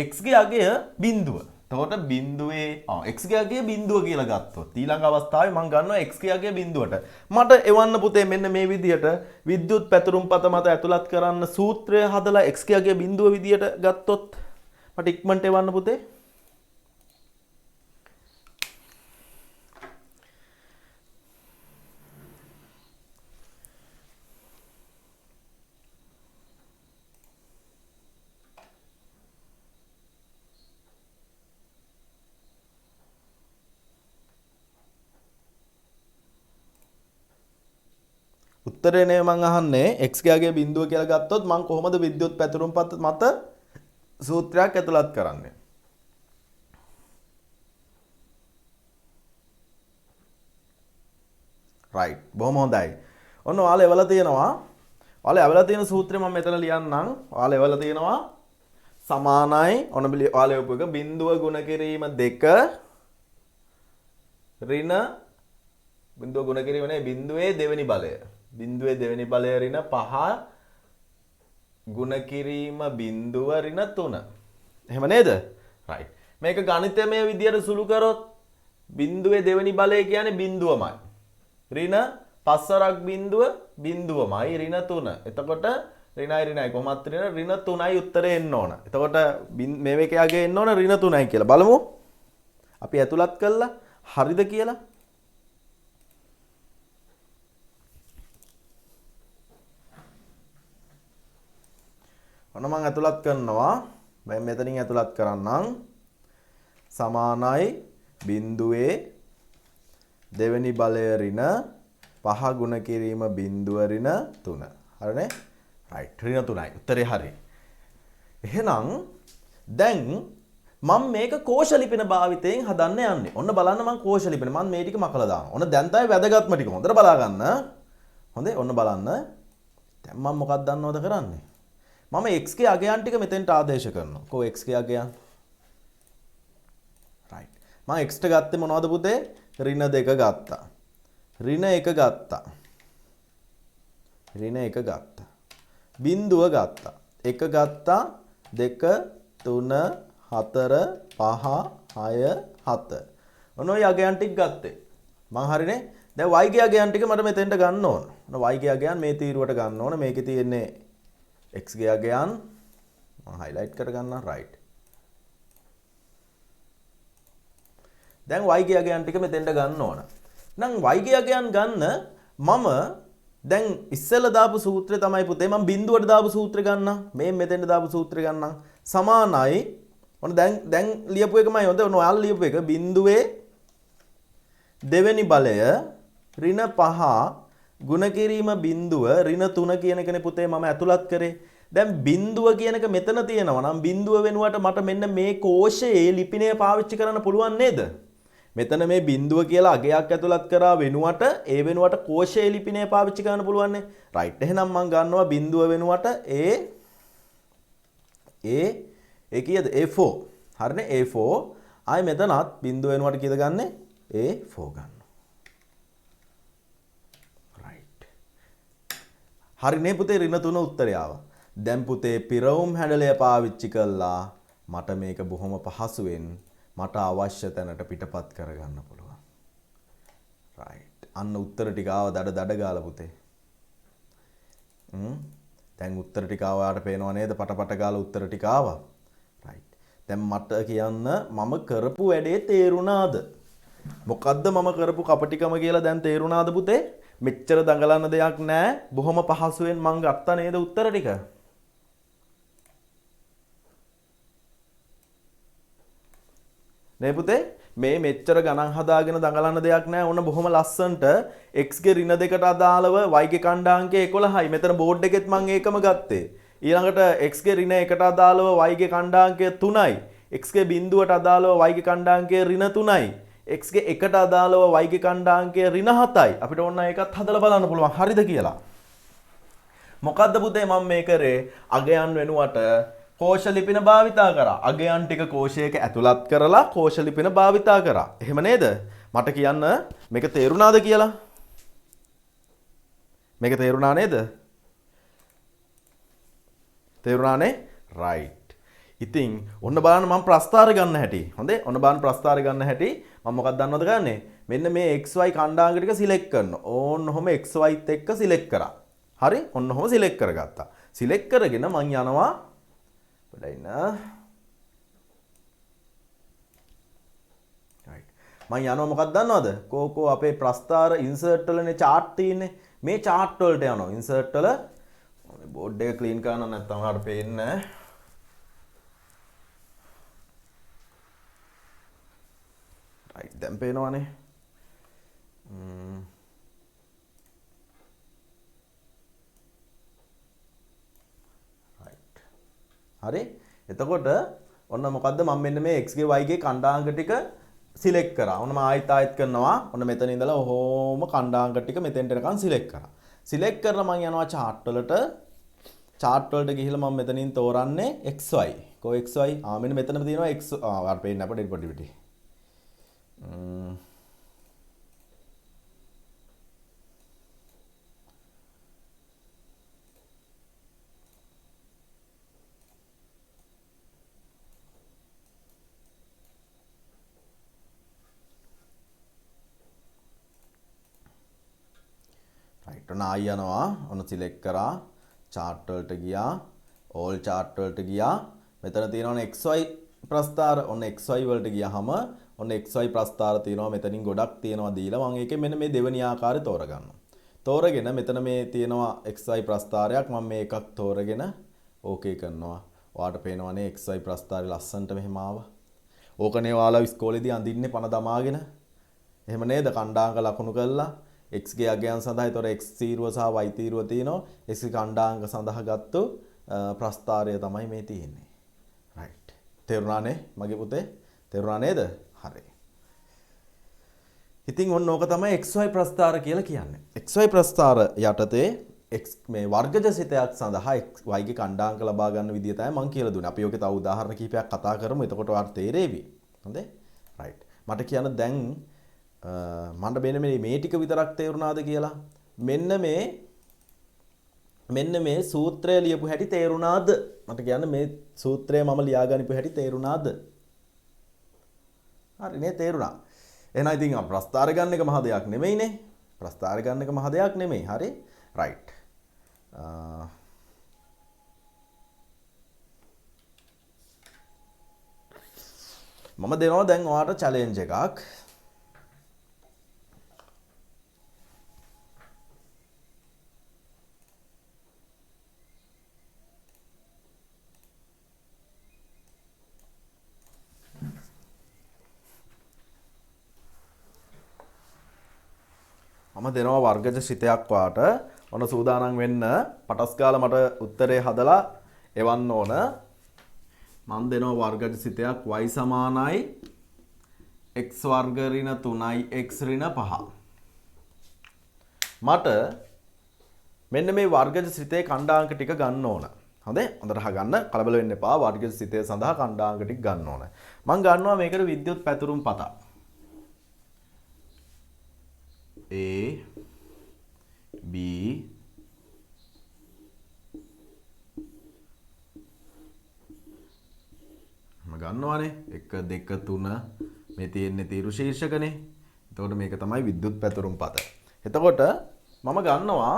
x ගේ අගය බිඳුව. එතකොට බිඳුවේ x ගේ අගය බිඳුව කියලා ගත්තොත් ඊළඟ අවස්ථාවේ මම ගන්නවා x ගේ අගය බිඳුවට. මට එවන්න පුතේ මෙන්න මේ විදියට විද්‍යුත් පැතුරුම්පත මත ඇතුළත් කරන්න සූත්‍රය හදලා x ගේ අගය බිඳුව විදියට ගත්තොත් මට ඉක්මනට එවන්න පුතේ. උත්තරේ නේ මං අහන්නේ x ගේ අගය බිඳුව කියලා ගත්තොත් මං කොහොමද විද්‍යුත් පැතුරුම්පත මත සූත්‍රයක් ඇතුළත් කරන්නේ? රයිට්. බොහොම හොඳයි. ඔන්න ඔයාලා එවලා තියෙනවා. ඔයාලා එවලා තියෙන සූත්‍රය මම මෙතන ලියන්නම්. ඔයාලා එවලා තියෙනවා සමානයි ඔන්න ඔයාලා ඔප එක බිඳුව ගුණ කිරීම 2 ඍණ බිඳුව ගුණ කිරීම නේ බිඳුවේ දෙවෙනි බලය. බිඳුවේ දෙවෙනි බලය ඍණ 5 ගුණ කිරීම බිඳුව ඍණ 3. එහෙම නේද? රයිට්. මේක ගණිතමය විදියට සුළු කරොත් බිඳුවේ දෙවෙනි බලය කියන්නේ බිඳුවමයි. ඍණ 5 බිඳුව බිඳුවමයි ඍණ 3. එතකොට ඍණයි කොහොමත් ඍණ 3යි උත්තරේ එන්න ඕන. එතකොට මේ එකගේ එන්න ඕන ඍණ 3යි කියලා. බලමු. අපි ඇතුළත් කළා. හරිද කියලා? ඔන්න මම ඇතුළත් කරනවා. මම මෙතනින් ඇතුළත් කරන්නම්. සමානයි බිඳුවේ දෙවෙනි බලය ඍණ 5 ගුණ කිරීම බිඳුව ඍණ 3. හරිනේ? රයිට්. ඍණ 3යි. උත්තරේ හරි. එහෙනම් දැන් මම මේක කෝෂ ලිපින භාවිතයෙන් හදන්න යන්නේ. ඔන්න බලන්න මම කෝෂ ලිපින. මම මේ ටික මකලා දානවා. ඔන්න දැන් තමයි වැදගත්ම ටික. හොඳට බලා ගන්න. හොඳේ. ඔන්න බලන්න. දැන් මම මොකක්ද දන්නවද කරන්නේ? මම x ගේ අගයන් ටික මෙතෙන්ට ආදේශ කරනවා. කො x ගේ අගයන්? රයිට්. මම x ට ගත්තේ මොනවද පුතේ? ඍණ 2 ගත්තා. ඍණ 1 ගත්තා. ඍණ 1 ගත්තා. බිඳුව ගත්තා. 1 ගත්තා. 2 3 4 5 6 7. ඔන්න ඔය අගයන් ටික ගත්තේ. මං හරිනේ. දැන් y ගේ අගයන් ටික මට මෙතෙන්ට ගන්න ඕන. ඔන්න y ගේ අගයන් මේ තීරුවට ගන්න ඕන. මේකේ තියෙන්නේ x ගේ අගයන් මම highlight කරගන්නම් right. දැන් y ගේ අගයන් ටික මෙතෙන්ට ගන්න ඕන. නම් y ගේ අගයන් ගන්න මම දැන් ඉස්සෙල්ලා දාපු සූත්‍රය තමයි පුතේ මම බිඳුවට දාපු සූත්‍රය ගන්නම්. මේ මෙතෙන්ට දාපු සූත්‍රය ගන්නම්. සමානයි ඔන්න දැන් ලියපු එකමයි හොඳ. ඔන්න ඔයාලා ලියපු එක බිඳුවේ දෙවෙනි බලය ඍණ 5 ගුණ කිරීම බිඳුව ඍණ 3 කියන එකනේ පුතේ මම ඇතුළත් කරේ. දැන් බිඳුව කියන එක මෙතන තියෙනවා නම් බිඳුව වෙනුවට මට මෙන්න මේ කෝෂයේ ලිපිනය පාවිච්චි කරන්න පුළුවන් නේද? මෙතන මේ බිඳුව කියලා අගයක් ඇතුළත් කරා වෙනුවට ඒ වෙනුවට කෝෂයේ ලිපිනය පාවිච්චි කරන්න පුළුවන් නේ. රයිට්. එහෙනම් මම ගන්නවා බිඳුව වෙනුවට ඒ කීයද? A4. හරිනේ A4. ආයි මෙතනත් බිඳුව වෙනුවට කීයද ගන්නෙ? A4 ගන්නවා. රයිට්. හරිනේ පුතේ ඍණ 3 උත්තරය ආවා. දැන් පුතේ පිරවුම් හැඩලය පාවිච්චි කළා මට මේක බොහොම පහසුවෙන් මට අවශ්‍ය තැනට පිටපත් කරගන්න පුළුවන්. රයිට්. අන්න උත්තර ටික ආව දඩ ගාලා පුතේ. දැන් උත්තර ටික ආවාට පේනව නේද? පටපට ගාලා උත්තර ටික ආවා. රයිට්. දැන් මට කියන්න මම කරපු වැඩේ තේරුණාද? මොකද්ද මම කරපු කපටිකම කියලා දැන් තේරුණාද පුතේ? මෙච්චර දඟලන්න දෙයක් නැහැ. බොහොම පහසුවෙන් මං ගත්තා නේද උත්තර ටික? නේ පුතේ මේ මෙච්චර ගණන් හදාගෙන දඟලන්න දෙයක් නැහැ. ඔන්න බොහොම ලස්සනට x ගේ ඍණ 2ට අදාළව y ගේ කණ්ඩාංකය 11යි. මෙතන බෝඩ් එකෙත් මම ඒකම ගත්තේ. ඊළඟට x ගේ ඍණ 1ට අදාළව y ගේ කණ්ඩාංකය 3යි. x ගේ බිඳුවට අදාළව y ගේ කණ්ඩාංකය ඍණ 3යි. x ගේ 1ට අදාළව y ගේ කණ්ඩාංකය ඍණ 7යි. අපිට ඕන ඒකත් හදලා බලන්න පුළුවන් හරිද කියලා. මොකද්ද පුතේ මම මේ කරේ? අගයන් වෙනුවට කෝෂ ලිපින භාවිතා කරා. අගයන් ටික කෝෂයක ඇතුළත් කරලා කෝෂ ලිපින භාවිතා කරා. එහෙම නේද? මට කියන්න මේක තේරුණාද කියලා? මේක තේරුණා නේද? තේරුණානේ? right. ඉතින් ඔන්න බලන්න මම ප්‍රස්ථාර ගන්න හැටි. හොඳේ? ඔන්න බලන්න ප්‍රස්ථාර ගන්න හැටි. මම මොකක්ද දන්නවද ගන්නෙ? මෙන්න මේ xy කණ්ඩාංග ටික සිලෙක්ට් කරනවා. ඕන්න ඔහම xyත් එක්ක සිලෙක්ට් කරා. හරි? ඔන්න ඔහම සිලෙක්ට් කරගත්තා. සිලෙක්ට් කරගෙන මම යනවා right. මම යනවා මොකක්ද දන්නවද? කෝ අපේ ප්‍රස්ථාර ඉන්සර්ට් වලනේ chart තියෙන්නේ. මේ chart වලට යනවා. ඉන්සර්ට් වල මේ බෝඩ් එක ක්ලීන් කරන්න නැත්නම් හරියට පේන්නේ නැහැ. right දැන් පේනවනේ. හරි එතකොට ඔන්න මොකද්ද මම මෙන්න මේ x ගේ y ගේ කණ්ඩාංග ටික සිලෙක්ට් කරා. ඔන්න මම ආයෙත් කරනවා. ඔන්න මෙතන ඉඳලා ඔහොම කණ්ඩාංක ටික මෙතෙන්ට එනකන් සිලෙක්ට් කරා. සිලෙක්ට් කරලා මම යනවා chart වලට. chart වලට ගිහිල්ලා මම මෙතනින් තෝරන්නේ XY. කො XY? මෙන්න මෙතන තියෙනවා X. ආ පේන්නේ අපිට ඩෙරිවේටිව්. right ඔන්න ආය යනවා. ඔන්න සිලෙක්ට් කරා. chart වලට ගියා. all chart වලට ගියා. මෙතන තියෙනවනේ XY ප්‍රස්ථාර. ඔන්න XY වලට ගියාම ඔන්න XY ප්‍රස්ථාර තියෙනවා. මෙතනින් ගොඩක් තියෙනවා දීලා මම ඒකෙන් මෙන්න මේ දෙවෙනි ආකාරය තෝරගන්නවා. තෝරගෙන මෙතන මේ තියෙනවා XY ප්‍රස්ථාරයක්. මම මේ එකක් තෝරගෙන ඕකේ කරනවා. ඔයාලට පේනවනේ XY ප්‍රස්ථාරය ලස්සනට මෙහෙම ආවා. ඕකනේ ඔයාලා ඉස්කෝලේදී අඳින්නේ පණ දමාගෙන. එහෙම නේද? කණ්ඩාංක ලකුණු කරලා x ගේ අගයන් සඳහා ඒතොර x තීරුව සහ y තීරුව තියෙනවා. x කණ්ඩාංක සඳහා ගත්තු ප්‍රස්ථාරය තමයි මේ තියෙන්නේ. right. තේරුණානේ මගේ පුතේ? තේරුණා නේද? හරි. ඉතින් ඔන්න ඕක තමයි xy ප්‍රස්ථාර කියලා කියන්නේ. xy ප්‍රස්ථාර යටතේ x මේ වර්ගජ සිතයක් සඳහා y ගේ කණ්ඩාංක ලබා ගන්න විදිය තමයි මම කියලා දුන්නේ. අපි ඔකේ තව උදාහරණ කිහිපයක් කතා කරමු. එතකොට ඔයාලට තේරෙවි. හොඳේ? right. මට කියන්න දැන් මන්ට මෙන්න මේ ටික විතරක් තේරුණාද කියලා. මෙන්න මේ සූත්‍රය ලියපු හැටි තේරුණාද? මට කියන්න මේ සූත්‍රය මම ලියාගනිපු හැටි තේරුණාද? හරි නේ තේරුණා. එහෙනම් ඉතින් ප්‍රස්ථාර ගන්න එක මහ දෙයක් නෙමෙයිනේ. ප්‍රස්ථාර ගන්න එක මහ දෙයක් නෙමෙයි. හරි? right. මම දෙනවා දැන් ඔයාලට challenge එකක්. මම දෙනවා වර්ගජ සිතයක් වාට. ඔන්න සූදානම් වෙන්න. පටස් ගාලා මට උත්තරේ හදලා එවන්න ඕන. මම දෙනවා වර්ගජ සිතයක් y සමානයි x වර්ග ඍණ 3යි x ඍණ 5. මට මෙන්න මේ වර්ගජ සිතේ කණ්ඩාංක ටික ගන්න ඕන. හොඳේ? හොඳට අහගන්න. කලබල වෙන්න එපා. වර්ගජ සිතේ සඳහා කණ්ඩාංක ටික ගන්න ඕන. මම ගන්නවා මේකට විද්‍යුත් පැතුරුම් පතක්. A B මම ගන්නවානේ 1 2 3 මේ තියෙන්නේ තීරු ශීර්ෂකනේ. එතකොට මේක තමයි විද්‍යුත් පැතුරුම් පත. එතකොට මම ගන්නවා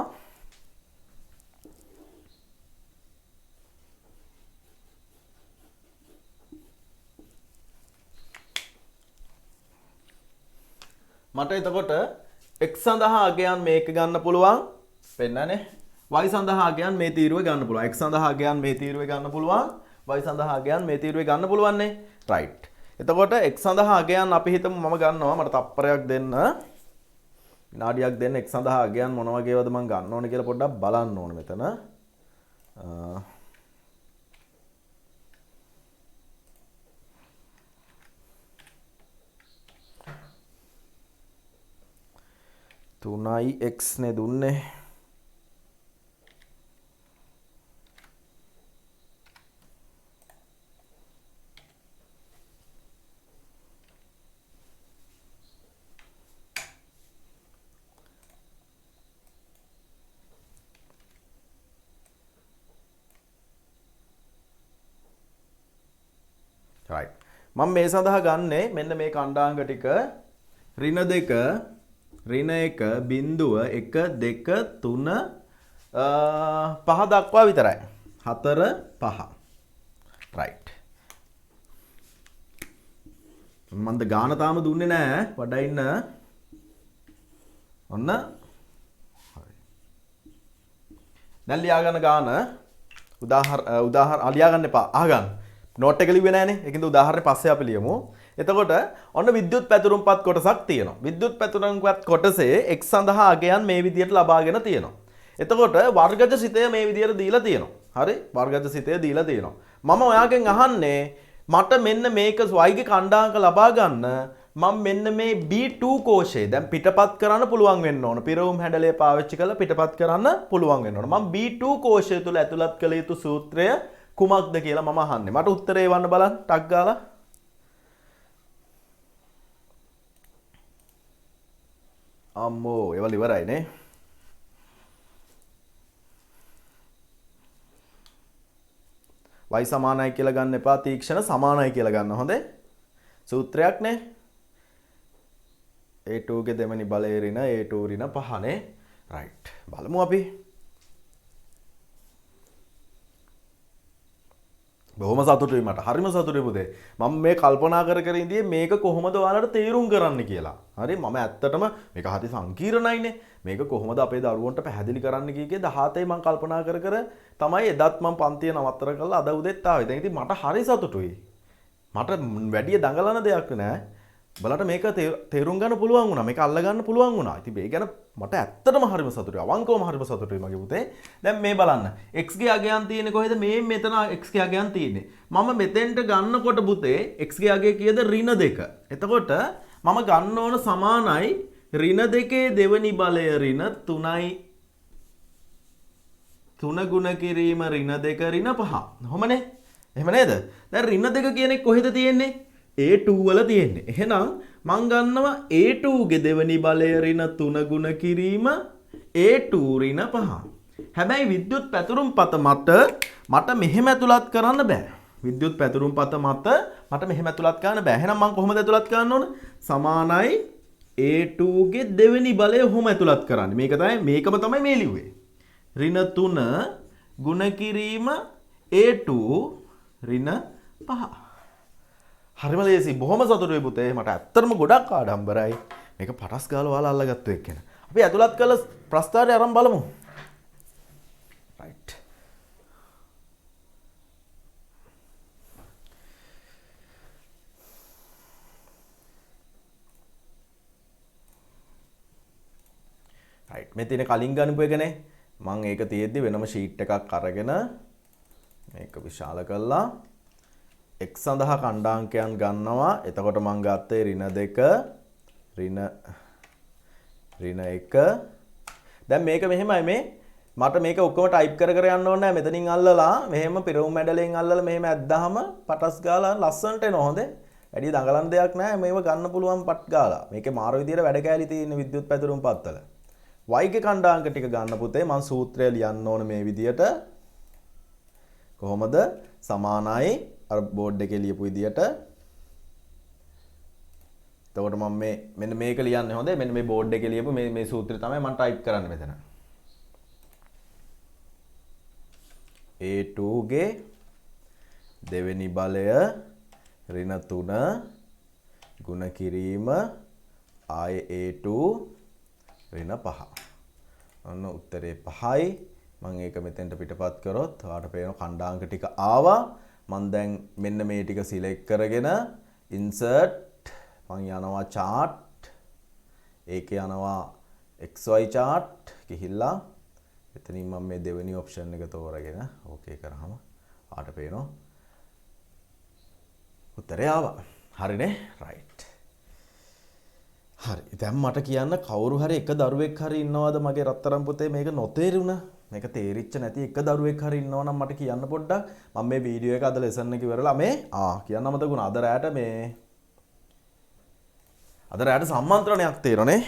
මට එතකොට x සඳහා අගයන් මේක ගන්න පුළුවන්. පෙන්නනේ. y සඳහා අගයන් මේ තීරුවේ ගන්න පුළුවන්. x සඳහා අගයන් මේ තීරුවේ ගන්න පුළුවන්. y සඳහා අගයන් මේ තීරුවේ ගන්න පුළුවන් නේ. right. එතකොට x සඳහා අගයන් අපි හිතමු මම ගන්නවා. මට තප්පරයක් දෙන්න. විනාඩියක් දෙන්න x සඳහා අගයන් මොන වගේවද මම ගන්න ඕනේ කියලා පොඩ්ඩක් බලන්න ඕනේ මෙතන. තුනයි x නේ දුන්නේ. right. මම මේ සඳහා ගන්නේ මෙන්න මේ කණ්ඩාංග ටික ඍණ 2 ඍණ 1 බිංදුව 1 2 3 5 දක්වා විතරයි. 4 5. right. මන්ද ගාන තාම දුන්නේ නැහැ. වඩා ඉන්න. ඔන්න. හරි. දැන් ලියා ගන්න ගාන උදාහරණ ලියා ගන්න එපා. අහගන්න. නෝට් එක ලිව්වේ නැහනේ. ඒකින්ද උදාහරණේ පස්සේ අපි ලියමු. එතකොට ඔන්න විද්‍යුත් පැතුරුම්පත් කොටසක් තියෙනවා. විද්‍යුත් පැතුරුම්පත් කොටසේ x සඳහා අගයන් මේ විදිහට ලබාගෙන තියෙනවා. එතකොට වර්ගජ සිතය මේ විදිහට දීලා තියෙනවා. හරි? වර්ගජ සිතය දීලා තියෙනවා. මම ඔයාගෙන් අහන්නේ මට මෙන්න මේක y ගේ කණ්ඩාංක ලබා ගන්න මම මෙන්න මේ B2 කෝෂය දැන් පිටපත් කරන්න පුළුවන් වෙන්න ඕන. පිරවුම් හැඩලය පාවිච්චි කරලා පිටපත් කරන්න පුළුවන් වෙන්න ඕන. මම B2 කෝෂය තුල ඇතුළත් කළ යුතු සූත්‍රය කුමක්ද කියලා මම අහන්නේ. මට උත්තරේ එවන්න බලන්න ටක් ගාලා. අම්මෝ ඒවල ඉවරයි නේ. y සමානයි කියලා ගන්න එපා. තීක්ෂණ සමානයි කියලා ගන්න. හොඳේ. සූත්‍රයක් නේ. A2 ගේ දෙවෙනි බලය ඍණ A2 ඍණ 5 නේ. රයිට්. බලමු අපි. බොහොම සතුටුයි මට. හරිම සතුටුයි පුතේ. මම මේ කල්පනා කර කර ඉඳියේ මේක කොහොමද ඔයාලට තේරුම් කරන්න කියලා. හරි මම ඇත්තටම මේක හරි සංකීර්ණයිනේ. මේක කොහොමද අපේ දරුවන්ට පැහැදිලි කරන්න කීකේ 17 මම කල්පනා කර කර තමයි එදත් මම පන්තිය නවත්තර කරලා අද උදේත් ආවේ. දැන් ඉතින් මට හරි සතුටුයි. මට වැඩි දඟලන දෙයක් නෑ. බලන්න මේක තේරුම් ගන්න පුළුවන් වුණා. මේක අල්ල ගන්න පුළුවන් වුණා. ඉතින් මේ ගැන මට ඇත්තටම හරිම සතුටුයි. අවංකවම හරිම සතුටුයි මගේ පුතේ. දැන් මේ බලන්න. x ගේ අගයන් තියෙන්නේ කොහෙද? මේ මෙතන x ගේ අගයන් තියෙන්නේ. මම මෙතෙන්ට ගන්නකොට පුතේ x ගේ අගය කීයද? ඍණ 2. එතකොට මම ගන්න ඕන සමානයි ඍණ 2 දෙවෙනි බලය ඍණ 3යි 3 ගුණ කිරීම ඍණ 2 ඍණ 5. කොහොමනේ? එහෙම නේද? දැන් ඍණ 2 කියන එක කොහෙද තියෙන්නේ? A2 වල තියෙන්නේ. එහෙනම් මං ගන්නවා A2 ගේ දෙවෙනි බලය ඍණ 3 ගුණ කිරීම A2 ඍණ 5. හැබැයි විද්‍යුත් පැතුරුම් පත මට මෙහෙම ඇතුළත් කරන්න බෑ. විද්‍යුත් පැතුරුම් පත මත මට මෙහෙම ඇතුළත් කරන්න බෑ. එහෙනම් මං කොහොමද ඇතුළත් කරන්න ඕන? සමානයි A2 ගේ දෙවෙනි බලය ඔහොම ඇතුළත් කරන්නේ. මේකම තමයි මේ ලිව්වේ. ඍණ 3 ගුණ කිරීම A2 ඍණ 5. හරිම ලේසි. බොහොම සතුටුයි පුතේ. මට ඇත්තටම ගොඩක් ආඩම්බරයි. මේක පටස් ගාලා ඔයාලා අල්ලගත්තු එක්කන. අපි ඇතුළත් කළ ප්‍රස්තාරය අරන් බලමු. රයිට්. රයිට්. මේ තියෙන කලින් ගණිපු එකනේ. මම ඒක තියෙද්දි වෙනම ෂීට් එකක් අරගෙන මේක විශාල කළා. x සඳහා කණ්ඩාංකයන් ගන්නවා. එතකොට මම ගත්තේ ඍණ 2 ඍණ 1. දැන් මේක මෙහෙමයි මේ මට මේක ඔක්කොම ටයිප් කර කර යන්න ඕනේ නැහැ. මෙතනින් අල්ලලා මෙහෙම පිරවුම් මැඩලෙන් අල්ලලා මෙහෙම ඇද්දාම පටස් ගාලා ලස්සනට එනවා. හොඳේ. වැඩි දඟලන දෙයක් නැහැ. මේව ගන්න පුළුවන් පට් ගාලා. මේකේ මාර විදියට වැඩ කෑලි තියෙන විද්‍යුත් පැතුරුම් පත්වල. y ගේ කණ්ඩාංක ටික ගන්න පුතේ. මම සූත්‍රය ලියන්න ඕනේ මේ විදියට. කොහොමද? සමානයි අර බෝඩ් එකේ ලියපු විදියට. එතකොට මම මෙන්න මේක ලියන්නේ හොඳේ. මෙන්න මේ බෝඩ් එකේ ලියපු මේ සූත්‍රය තමයි මම ටයිප් කරන්නේ මෙතන. A2 ගේ දෙවෙනි බලය ඍණ 3 ගුණ කිරීම ආයේ A2 ඍණ 5. ඔන්න උත්තරේ 5යි. මම ඒක මෙතෙන්ට පිටපත් කරොත් ඔයාලට පේන කණ්ඩාංක ටික ආවා. මම දැන් මෙන්න මේ ටික සිලෙක්ට් කරගෙන insert මම යනවා chart. ඒකේ යනවා xy chart ගිහිල්ලා එතනින් මම මේ දෙවෙනි ඔප්ෂන් එක තෝරගෙන ඕකේ කරාම ආට පේනවා උත්තරය ආවා. හරිනේ? රයිට්. හරි. දැන් මට කියන්න කවුරු හරි එක දරුවෙක් හරි ඉන්නවද මගේ රත්තරන් පුතේ මේක නොතේරුණා? මේක තේරිච්ච නැති එක දරුවෙක් හරි ඉන්නව නම් මට කියන්න පොඩ්ඩක්. මම මේ වීඩියෝ එක අද ලෙසන් එක ඉවරලා කියන්න මතකුණා අද රැට සම්මන්ත්‍රණයක් තියෙනනේ.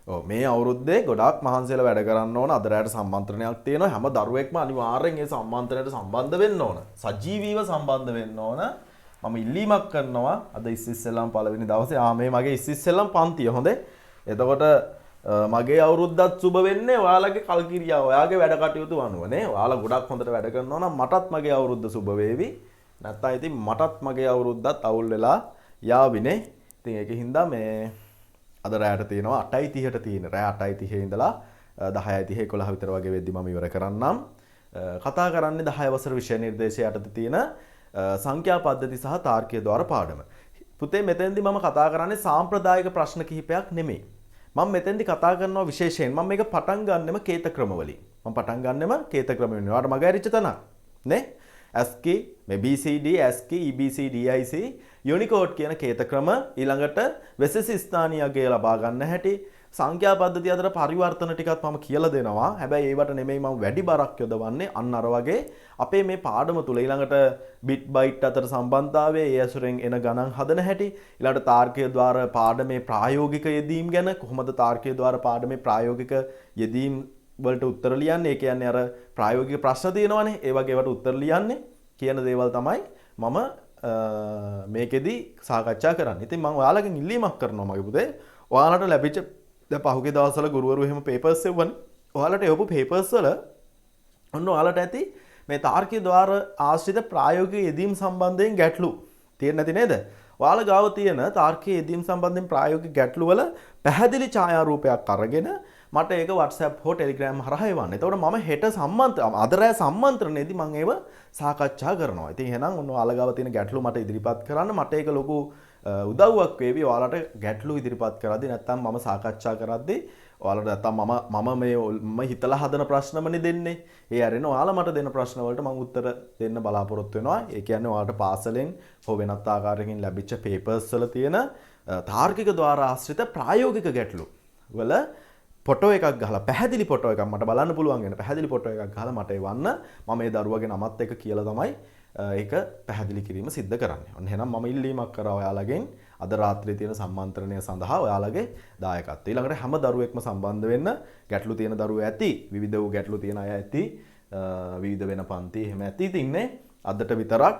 ඔව් මේ අවුරුද්දේ ගොඩාක් මහන්සියලා වැඩ කරන්න ඕන. අද රැට සම්මන්ත්‍රණයක් තියෙනවා. හැම දරුවෙක්ම අනිවාර්යෙන් ඒ සම්මන්ත්‍රණයට සම්බන්ධ වෙන්න ඕන. සජීවීව සම්බන්ධ වෙන්න ඕන. මම ඉල්ලීමක් කරනවා අද ඉස්සෙල්ලාම පළවෙනි දවසේ මේ මගේ ඉස්සෙල්ලාම පන්තිය හොඳේ. එතකොට මගේ අවුරුද්දත් සුබ වෙන්නේ ඔයාලගේ කල්කිරියාව ඔයාගේ වැඩ කටයුතු අනුවනේ. ඔයාලා ගොඩක් හොඳට වැඩ කරනවා නම් මටත් මගේ අවුරුද්ද සුබ වේවි. නැත්නම් ඉතින් මටත් මගේ අවුරුද්දත් අවුල් වෙලා යාවිනේ. ඉතින් ඒකින්ද අද රැයට තියෙනවා 8:30ට තියෙන. රැය 8:30 ඉඳලා 10:30 11 විතර වගේ වෙද්දි මම ඉවර කරන්නම්. කතා කරන්නේ 10 වසර විෂය නිර්දේශය යටතේ තියෙන සංඛ්‍යා පද්ධති සහ තාර්කීය ద్వාර පාඩම. පුතේ මෙතෙන්දී මම කතා කරන්නේ සාම්ප්‍රදායික ප්‍රශ්න කිහිපයක් නෙමෙයි. මම මෙතෙන්දී කතා කරනවා විශේෂයෙන් මම මේක පටන් ගන්නෙම කේත ක්‍රම වලින්. මම පටන් ගන්නෙම කේත ක්‍රම වලින්. ඔයාලට මග ඇරිච්ච තැනක් නේ? ASCII මේ BCD ASCII EBCDIC Unicode කියන කේත ක්‍රම ඊළඟට වෙසෙස් ස්ථානීයගේ ලබා ගන්න හැටි සංඛ්‍යා පද්ධතිය අතර පරිවර්තන ටිකත් මම කියලා දෙනවා. හැබැයි ඒවට නෙමෙයි මම වැඩි බරක් යොදවන්නේ. අන්න අර වගේ අපේ මේ පාඩම තුල ඊළඟට බිට් බයිට් අතර සම්බන්ධතාවය, ඒ ඇසුරෙන් එන ගණන් හදන හැටි, ඊළඟට තාර්කීය ద్వාර පාඩමේ ප්‍රායෝගික යෙදීම් ගැන කොහොමද තාර්කීය ద్వාර පාඩමේ ප්‍රායෝගික යෙදීම් වලට උත්තර ලියන්නේ. ඒ කියන්නේ අර ප්‍රායෝගික ප්‍රශ්න තියෙනවනේ. ඒ වගේ ඒවට උත්තර ලියන්නේ කියන දේවල් තමයි මම මේකෙදි සාකච්ඡා කරන්නේ. ඉතින් මම ඔයාලගෙන් ඉල්ලීමක් කරනවා මගේ පුතේ. ඔයාලට ලැබිච්ච දැන් පහුගිය දවස්වල ගුරුවරු එහෙම පේපර්ස් එවුවනේ. ඔයාලට එවපු පේපර්ස් වල ඔන්න ඔයාලට ඇති මේ තාර්කීය ద్వාර ආශ්‍රිත ප්‍රායෝගික යෙදීම් සම්බන්ධයෙන් ගැටලු තියෙන්නේ නැති නේද? ඔයාලා ගාව තියෙන තාර්කීය යෙදීම් සම්බන්ධයෙන් ප්‍රායෝගික ගැටලු වල පැහැදිලි ඡායාරූපයක් අරගෙන මට ඒක WhatsApp හෝ Telegram හරහා එවන්න. එතකොට මම හෙට අද රෑ සම්මන්ත්‍රණයේදී මම ඒව සාකච්ඡා කරනවා. ඉතින් එහෙනම් ඔන්න ඔයාලා ගාව තියෙන ගැටලු මට ඉදිරිපත් කරන්න. මට ඒක ලොකු උදව්වක් වේවි ඔයාලට ගැටලු ඉදිරිපත් කරද්දී නැත්නම් මම සාකච්ඡා කරද්දී ඔයාලට නැත්නම් මම හිතලා හදන ප්‍රශ්නමනේ දෙන්නේ. ඒ අරින ඔයාලා මට දෙන ප්‍රශ්න වලට මම උත්තර දෙන්න බලාපොරොත්තු වෙනවා. ඒ කියන්නේ ඔයාලට පාසලෙන් හෝ වෙනත් ආකාරයකින් ලැබිච්ච පේපර්ස් වල තියෙන තාර්කික ద్వාර ආශ්‍රිත ප්‍රායෝගික ගැටලු වල ෆොටෝ එකක් ගහලා පැහැදිලි ෆොටෝ එකක් මට බලන්න පුළුවන් වෙන පැහැදිලි ෆොටෝ එකක් ගහලා මට එවන්න. මම ඒ දරුවගේ නමත් එක කියලා තමයි ඒක පැහැදිලි කිරීම සිද්ධ කරන්නේ. ඔන්න එහෙනම් මම ඉල්ලීමක් කරා ඔයාලගෙන් අද රාත්‍රියේ තියෙන සම්මන්ත්‍රණය සඳහා ඔයාලගේ දායකත්වය. ඊළඟට හැම දරුවෙක්ම සම්බන්ධ වෙන්න. ගැටලු තියෙන දරුවෝ ඇති, විවිධ වූ ගැටලු තියෙන අය ඇති, විවිධ වෙන පන්ති එහෙම ඇති. ඉතින් අදට විතරක්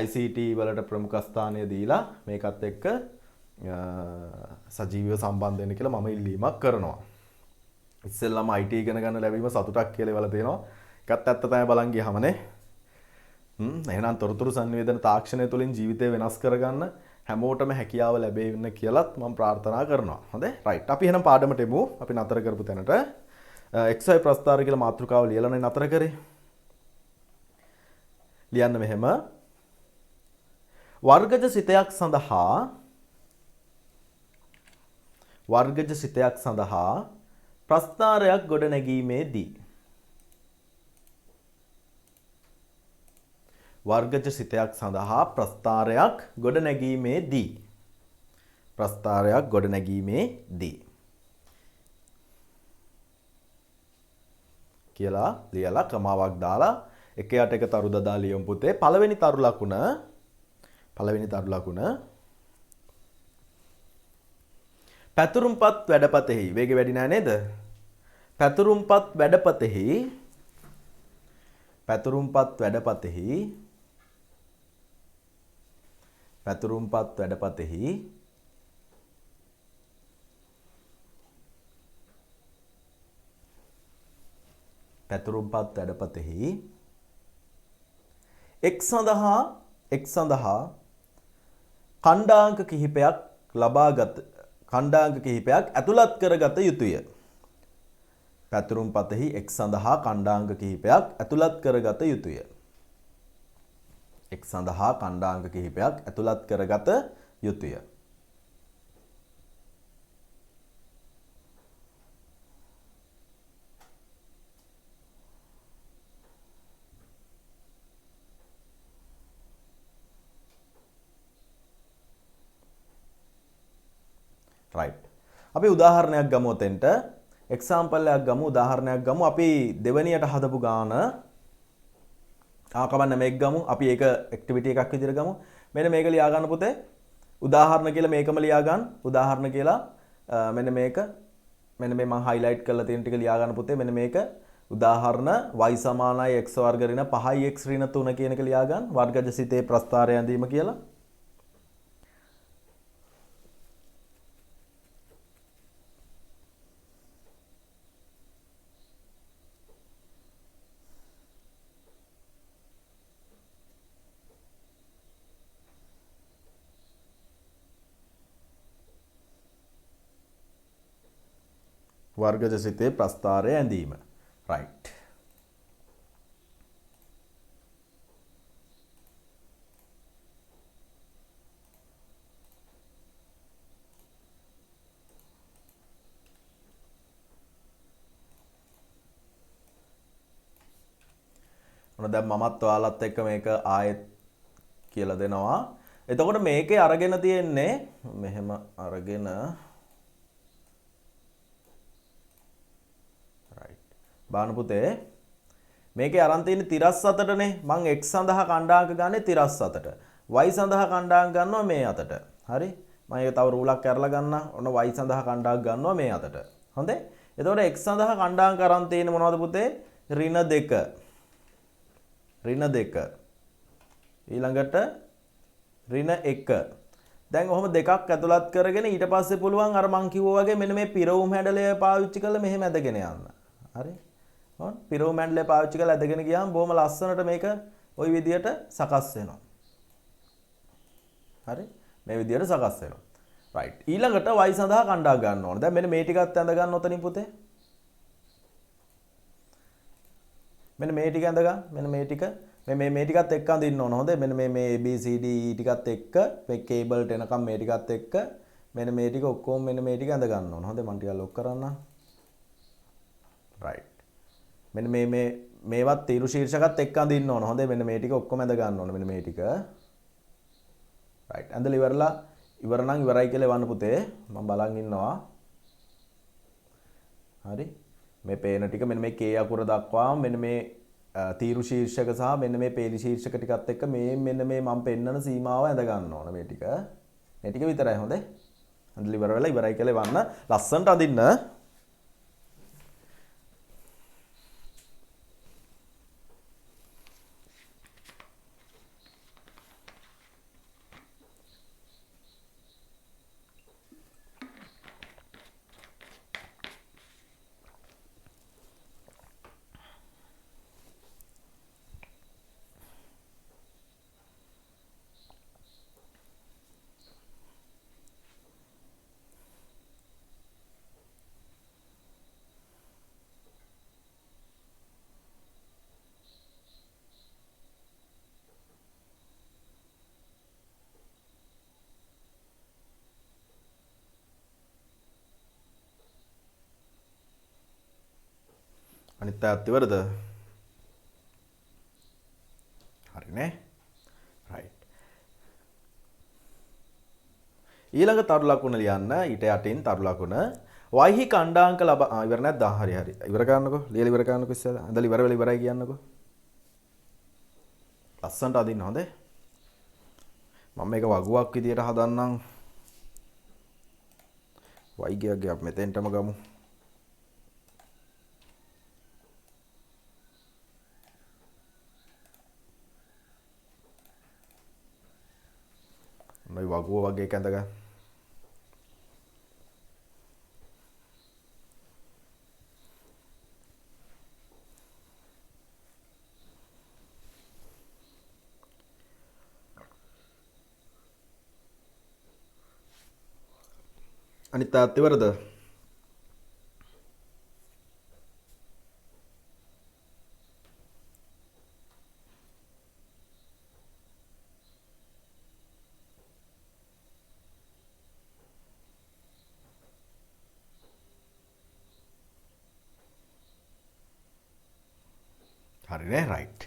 ICT වලට ප්‍රමුඛ ස්ථානය දීලා මේකත් එක්ක සජීවීව සම්බන්ධ වෙන්න කියලා මම ඉල්ලීමක් කරනවා. ඉස්සෙල්ලාම IT ඉගෙන ගන්න ලැබීම සතුටක් කියලා ඒවල තියෙනවා. ඒකත් ඇත්ත තමයි බලන් ගියාමනේ. එහෙනම් තොරතුරු සංවේදන තාක්ෂණය තුළින් ජීවිතය වෙනස් කරගන්න හැමෝටම හැකියාව ලැබෙන්න කියලාත් මම ප්‍රාර්ථනා කරනවා. හොඳයි? රයිට්. අපි එහෙනම් පාඩමට එමු. අපි නතර කරපු තැනට XY ප්‍රස්ථාර කියලා මාතෘකාව ලියලානේ නතර කරේ. ලියන්න මෙහෙම. වර්ගජ සිතයක් සඳහා ප්‍රස්ථාරයක් ගොඩනැගීමේදී වර්ගජ සිතයක් සඳහා ප්‍රස්ථාරයක් ගොඩනැගීමේදී කියලා ලියලා ක්‍රමාවක් දාලා එක යට එක තරු දදා ලියමු පුතේ. පළවෙනි තරු ලකුණ පැතුරුම්පත් වැඩපතෙහි වේගය වැඩි නෑ නේද? පැතුරුම්පත් වැඩපතෙහි එක් සඳහා ඛණ්ඩාංක කිහිපයක් ඇතුළත් කරගත යුතුය. පැතුරුම්පතෙහි එක් සඳහා ඛණ්ඩාංක කිහිපයක් ඇතුළත් කරගත යුතුය. right. අපි උදාහරණයක් ගමු ඔතෙන්ට. එක්සැම්පල් එකක් ගමු, උදාහරණයක් ගමු. අපි දෙවෙනියට හදපු ගාන කවන්න මේක ගමු. අපි ඒක ඇක්ටිවිටි එකක් විදිහට ගමු. මෙන්න මේක ලියා ගන්න පුතේ. උදාහරණ කියලා මේකම ලියා ගන්න. උදාහරණ කියලා මෙන්න මේක මෙන්න මේ මම highlight කරලා තියෙන ටික ලියා ගන්න පුතේ. මෙන්න මේක උදාහරණ y සමානයි x වර්ග ඍණ 5x ඍණ 3 කියන එක ලියා ගන්න. වර්ගජ සිතේ ප්‍රස්ථාරය ඇඳීම කියලා. වර්ගජ සිතේ ප්‍රස්ථාරය ඇඳීම. right. ඔන්න දැන් මමත් ඔයාලත් එක්ක මේක ආයෙත් කියලා දෙනවා. එතකොට මේකේ අරගෙන තියෙන්නේ මෙහෙම අරගෙන right. බාන පුතේ මේකේ අරන් තියෙන්නේ 38ටනේ. මං x සඳහා කණ්ඩායමක ගන්නේ 38ට. y සඳහා කණ්ඩායමක් ගන්නවා මේ අතට. හරි? මම ඒක තව රූලක් කරලා ගන්න. ඔන්න y සඳහා කණ්ඩායමක් ගන්නවා මේ අතට. හොඳේ? එතකොට x සඳහා කණ්ඩායමක අරන් තියෙන්නේ මොනවද පුතේ? ඍණ 2. ඍණ 2. ඊළඟට ඍණ 1. දැන් ඔහොම දෙකක් ඇතුළත් කරගෙන ඊට පස්සේ පුළුවන් අර මං කිව්වා වගේ මෙන්න මේ පිරවුම් හැඩලය පාවිච්චි කරලා මෙහෙම ඇදගෙන යන්න. හරි? ඔන්න පිරවුම් හැඩලය පාවිච්චි කරලා ඇදගෙන ගියාම බොහොම ලස්සනට මේක ওই විදියට සකස් වෙනවා. හරි? මේ විදියට සකස් වෙනවා. right. ඊළඟට y සඳහා කණ්ඩා ගන්න ඕන. දැන් මෙන්න මේ ටිකත් ඇඳ ගන්න ඔතනින් පුතේ. මෙන්න මේ ටික ඇඳ ගන්න. මෙන්න මේ ටික මේ ටිකත් එක්ක අඳින්න ඕන. හොඳේ. මෙන්න මේ A B C D E ටිකත් එක්ක මේ කේබල්ට එනකම් මේ ටිකත් එක්ක මෙන්න මේ ටික ඔක්කොම මෙන්න මේ ටික ඇඳ ගන්න ඕන. හොඳේ. මම ටිකක් ලොක් කරන්නම්. right. මෙන්න මේවත් තීරු ශීර්ෂකත් එක්ක අඳින්න ඕන. හොඳේ. මෙන්න මේ ටික ඔක්කොම ඇඳ ගන්න ඕන. මෙන්න මේ ටික. right. ඇඳලා ඉවරලා ඉවර නම් ඉවරයි කියලා එවන්න පුතේ. මම බලන් ඉන්නවා. හරි. මේ පේන ටික මෙන්න මේ K අකුර දක්වාම මෙන්න මේ තීරු ශීර්ෂක සහ මෙන්න මේ පේලි ශීර්ෂක ටිකත් එක්ක මේ මෙන්න මේ මම පෙන්නන සීමාව ඇඳ ගන්න ඕන මේ ටික. මේ ටික විතරයි හොඳේ. ඇඳලා ඉවර වෙලා ඉවරයි කියලා එවන්න. ලස්සනට අඳින්න. අනිත් පැත්ත ඉවරද? හරිනේ. right. ඊළඟ තරු ලකුණ ලියන්න. ඊට යටින් තරු ලකුණ y කණ්ඩාංක ලබා ඉවර නැද්ද? හරි. ඉවර කරන්නකෝ. ලියලා ඉවර කරන්නකෝ ඉස්සෙල්ලා. ඇඳලා ඉවර වෙලා ඉවරයි කියන්නකෝ. ලස්සනට අදින්න හොඳේ. මම මේක වගුවක් විදියට හදන්නම්. y ගියගේ අපි මෙතෙන්ටම ගමු. මේ වගුව වගේ එක ඇඳගන්න. අනිත් තාත් ඉවරද? හරිනේ right.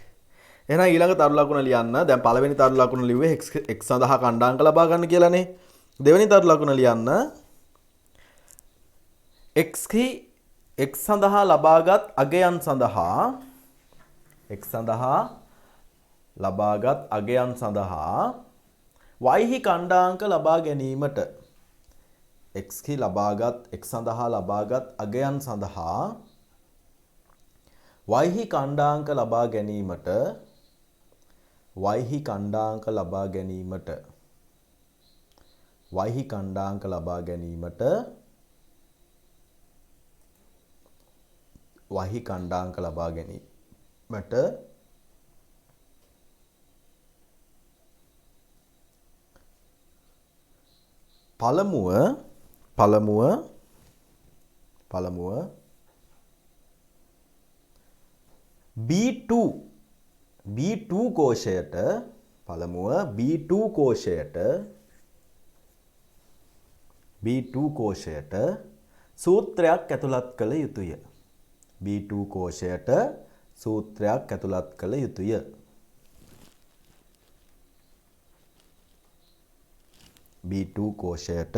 එහෙනම් ඊළඟ තරු ලකුණ ලියන්න. දැන් පළවෙනි තරු ලකුණ ලිව්වේ x සඳහා කණ්ඩාංක ලබා ගන්න කියලානේ. දෙවෙනි තරු ලකුණ ලියන්න x සඳහා ලබාගත් අගයන් සඳහා x සඳහා ලබාගත් අගයන් සඳහා y කණ්ඩාංක ලබා ගැනීමට x සඳහා ලබාගත් අගයන් සඳහා y කණ්ඩාංක ලබා ගැනීමට y කණ්ඩාංක ලබා ගැනීමට පළමුව B2 කෝෂයට සූත්‍රයක් ඇතුළත් කළ යුතුය. B2 කෝෂයට සූත්‍රයක් ඇතුළත් කළ යුතුය. B2 කෝෂයට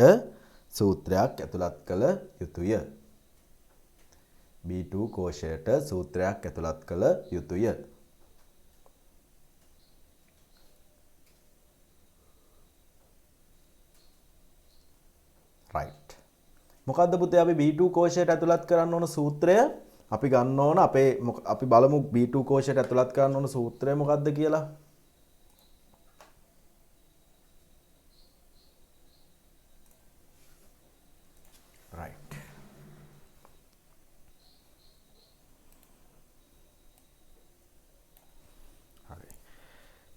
සූත්‍රයක් ඇතුළත් කළ යුතුය. B2 කෝෂයට සූත්‍රයක් ඇතුළත් කළ යුතුය. right. මොකද්ද පුතේ අපි B2 කෝෂයට ඇතුළත් කරන්න ඕන සූත්‍රය? අපි ගන්න ඕන අපි බලමු B2 කෝෂයට ඇතුළත් කරන්න ඕන සූත්‍රය මොකද්ද කියලා. right.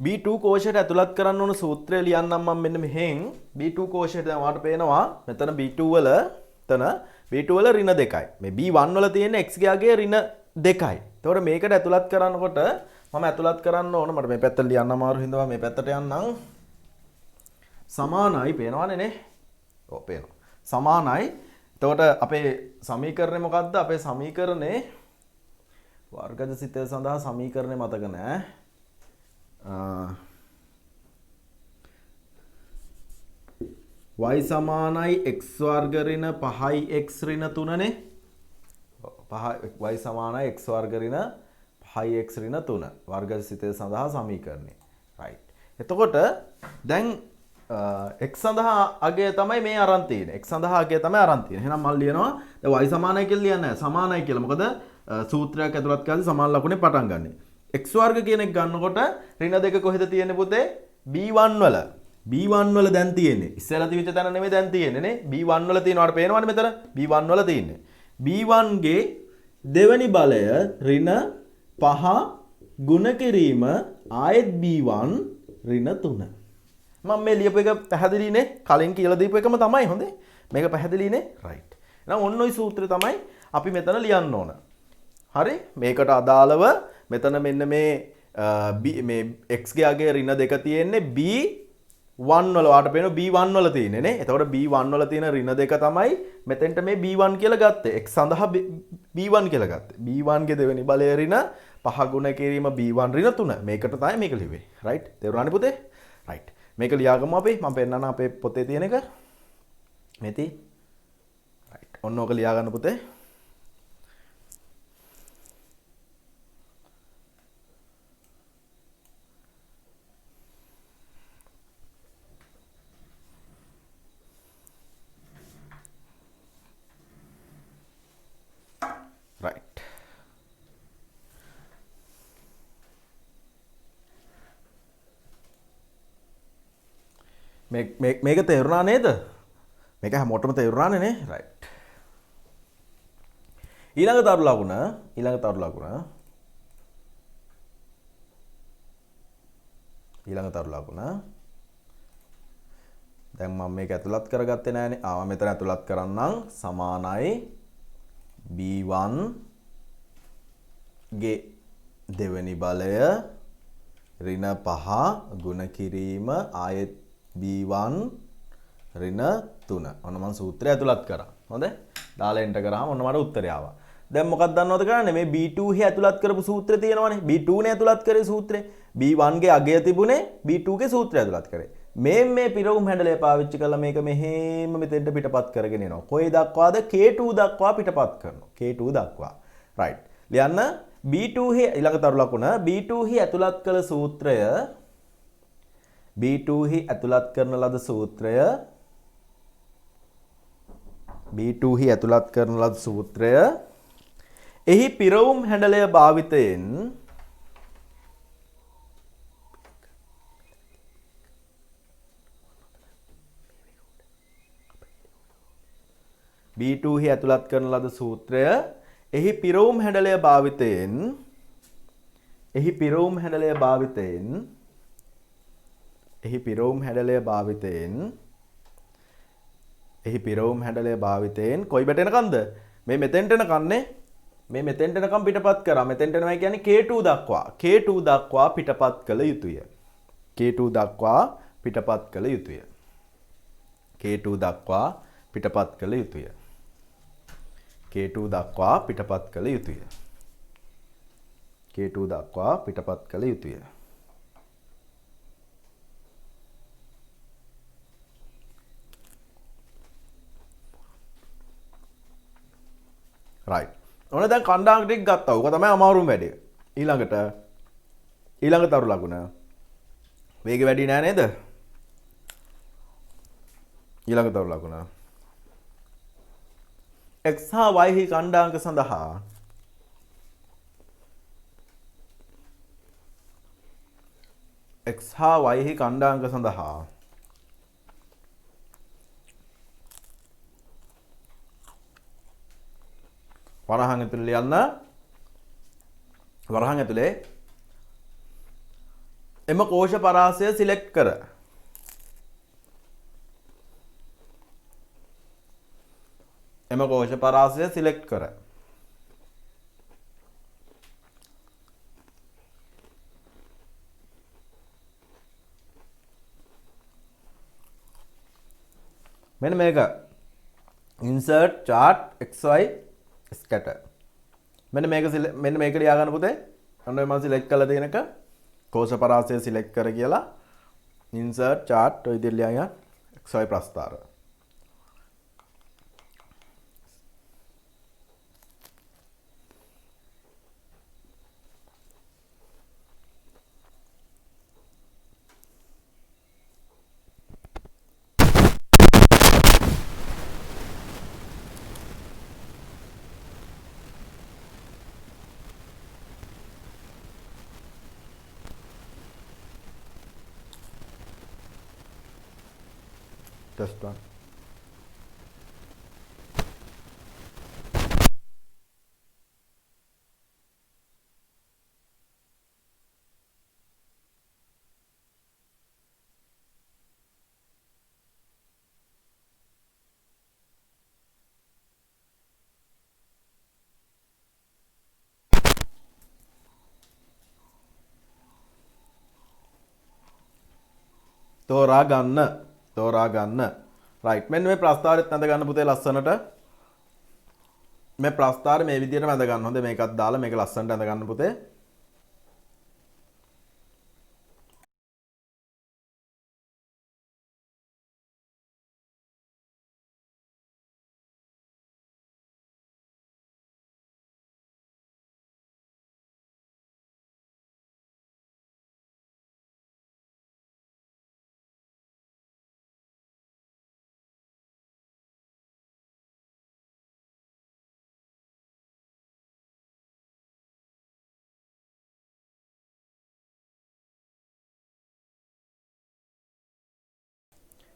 B2 කෝෂයට ඇතුළත් කරන්න ඕන සූත්‍රය ලියන්නම් මම මෙන්න මෙහෙන්. B2 කෝෂයට දැන් ඔයාලට පේනවා මෙතන B2 වල ඍණ 2යි. මේ B1 වල තියෙන x ගාගේ ඍණ 2යි. එතකොට මේකට ඇතුළත් කරනකොට මම ඇතුළත් කරන්න ඕන මට මේ පැත්තට ලියන්න අමාරු හින්දා මේ පැත්තට යන්නම්. සමානයි පේනවනේ නේ? ඔව් පේනවා. සමානයි. එතකොට අපේ සමීකරණය මොකද්ද? අපේ සමීකරණේ වර්ගජ සිතය සඳහා සමීකරණය මතක නෑ. y සමානයි x වර්ග ඍණ 5යි x ඍණ 3නේ. y සමානයි x වර්ග ඍණ 5යි x ඍණ 3 වර්ගජ සිතය සඳහා සමීකරණය. right. එතකොට දැන් x සඳහා අගය තමයි මේ අරන් තියෙන්නේ. x සඳහා අගය තමයි අරන් තියෙන්නේ. එහෙනම් මම ලියනවා දැන් y සමානයි කියලා ලියන්නේ නැහැ. සමානයි කියලා. මොකද සූත්‍රයක් ඇතුළත් කරද්දී සමාන ලකුණේ පටන් ගන්නෙ. x වර්ග කියන එක ගන්නකොට ඍණ 2 කොහෙද තියෙන්නේ පුතේ? B1 වල. B1 වල දැන් තියෙන්නේ. ඉස්සෙල්ලා තිබිච්ච තැන නෙමෙයි දැන් තියෙන්නේ නේ. B1 වල තියෙනවාට පේනවනේ මෙතන. B1 වල තියෙන්නේ. B1 ගේ දෙවෙනි බලය ඍණ 5 ගුණ කිරීම ආයෙත් B1 ඍණ 3. මම මේ ලියපු එක පැහැදිලි නේ? කලින් කියලා දීපු එකම තමයි හොඳේ. මේක පැහැදිලි නේ? right. එහෙනම් ඔන්න ඔය සූත්‍රය තමයි අපි මෙතන ලියන්න ඕන. හරි? මේකට අදාළව මෙතන මෙන්න මේ x ගේ අගය ඍණ 2 තියෙන්නේ B1 වල වාට පේන B1 වල තියෙන්නේ නේ. එතකොට B1 වල තියෙන ඍණ 2 තමයි මෙතෙන්ට මේ B1 කියලා ගත්තේ. x සඳහා B1 කියලා ගත්තේ. B1 ගේ දෙවෙනි බලය ඍණ 5 ගුණ කිරීම B1 ඍණ 3. මේකට තමයි මේක ලිව්වේ. right? තේරුණානේ පුතේ? right. මේක ලියාගමු අපි. මම පෙන්නන්න අපේ පොතේ තියෙන එක. මෙති. right. ඔන්න ඕක ලියා ගන්න පුතේ. right. මේක තේරුණා නේද? මේක හැමෝටම තේරුණානේ නේ? right. ඊළඟ තරු ලකුණ දැන් මම මේක ඇතුළත් කරගත්තේ නෑනේ. මම මෙතන ඇතුළත් කරන්නම්. සමානයි B1 ගේ දෙවෙනි බලය ඍණ 5 ගුණ කිරීම ආයෙත් B1 ඍණ 3. ඔන්න මම සූත්‍රය ඇතුළත් කරා. හොඳයි. දාලා එන්ටර් කරාම ඔන්න මට උත්තරය ආවා. දැන් මොකක්ද දන්නවද කරන්නේ? මේ B2 හේ ඇතුළත් කරපු සූත්‍රය තියෙනවනේ. B2 නේ ඇතුළත් කරේ සූත්‍රය. B1 ගේ අගය තිබුණේ B2 ගේ සූත්‍රය ඇතුළත් කරේ. මේ පිරවුම් හැඩලය පාවිච්චි කරලා මේක මෙහෙම මෙතෙන්ට පිටපත් කරගෙන එනවා. කොයි දක්වාද? K2 දක්වා පිටපත් කරනවා. K2 දක්වා. right. ලියන්න B2 හේ ඊළඟ තරු ලකුණ B2 හේ ඇතුළත් කළ සූත්‍රය B2 හි ඇතුළත් කරන ලද සූත්‍රය B2 හි ඇතුළත් කරන ලද සූත්‍රය එහි පිරවුම් හැඩලය භාවිතයෙන් B2 හි ඇතුළත් කරන ලද සූත්‍රය එහි පිරවුම් හැඩලය භාවිතයෙන් එහි පිරවුම් හැඩලය භාවිතයෙන් කොයි බට එනකන්ද? මේ මෙතෙන්ට එනකන්නේ මේ මෙතෙන්ට එනකම් පිටපත් කරා. මෙතෙන්ට එනවා කියන්නේ K2 දක්වා. K2 දක්වා පිටපත් කළ යුතුය. K2 දක්වා පිටපත් කළ යුතුය. K2 දක්වා පිටපත් කළ යුතුය. K2 දක්වා පිටපත් කළ යුතුය. K2 දක්වා පිටපත් කළ යුතුය. right. ඔන්න දැන් කණ්ඩායම් ටික ගත්තා. ඕක තමයි අමාරුම වැඩේ. ඊළඟ තරු ලකුණ. වේගය වැඩි නෑ නේද? ඊළඟ තරු ලකුණ. x හා y හි කණ්ඩායම් සඳහා x හා y හි කණ්ඩායම් සඳහා වරහන් ඇතුළේ ලියන්න. වරහන් ඇතුළේ එම කෝෂ පරාසය සිලෙක්ට් කර. එම කෝෂ පරාසය සිලෙක්ට් කර. මෙන්න මේක insert chart xy scatter. මෙන්න මේක ලියා ගන්න පුතේ. අන්න මම සිලෙක්ට් කරලා තියෙන එක කෝෂ පරාසය සිලෙක්ට් කර කියලා insert chart ඔය විදිහට ලියන්න xy ප්‍රස්ථාර. Test one. තෝරා ගන්න. right. මෙන්න මේ ප්‍රස්ථාරෙත් ඇඳ ගන්න පුතේ ලස්සනට. මේ ප්‍රස්ථාරය මේ විදිහටම ඇඳ ගන්න. හොඳ මේකත් දාලා මේක ලස්සනට ඇඳ ගන්න පුතේ.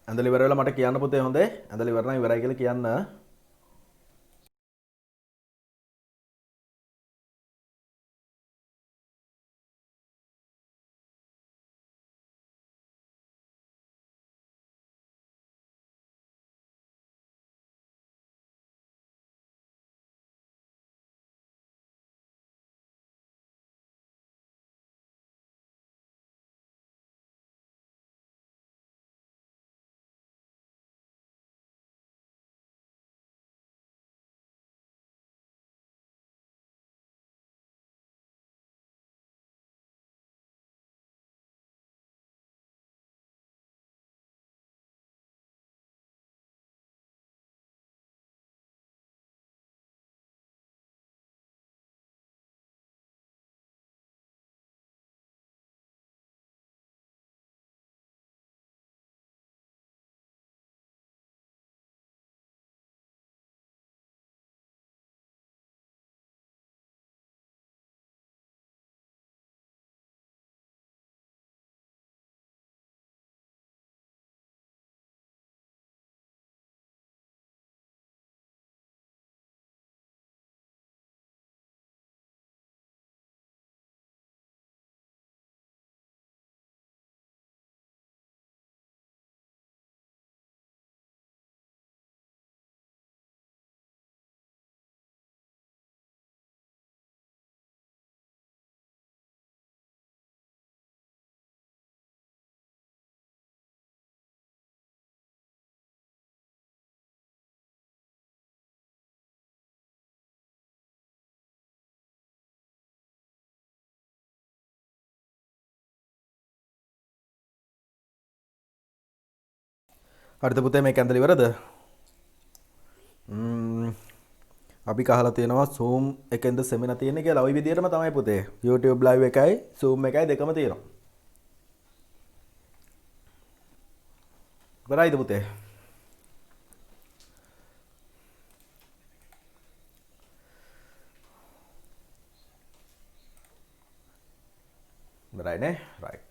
ඇඳලා ඉවර වෙලා මට කියන්න පුතේ හොඳේ. ඇඳලා ඉවර නම් ඉවරයි කියලා කියන්න. හරිද පුතේ මේක ඇඳලා ඉවරද? අපි කහලා තියෙනවා Zoom එකෙන්ද සෙමිනා තියෙන්නේ කියලා. ওই විදිහටම තමයි පුතේ. YouTube live එකයි Zoom එකයි දෙකම තියෙනවා. ඉවරයිද පුතේ? ඉවරයිනේ? right.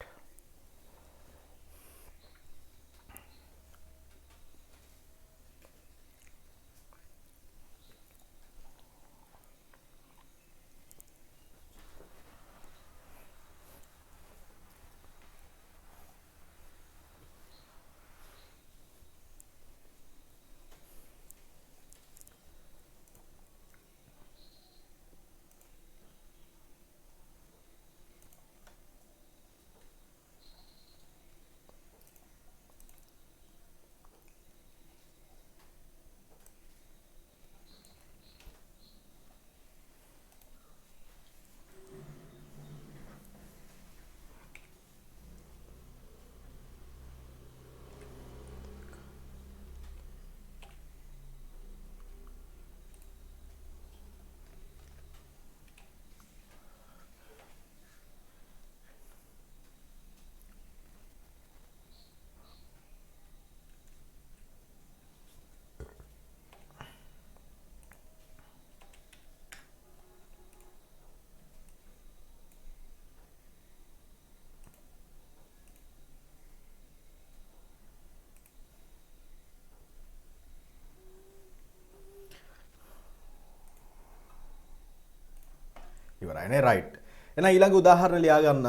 ඉවරයිනේ right. එහෙනම් ඊළඟ උදාහරණ ලියා ගන්න.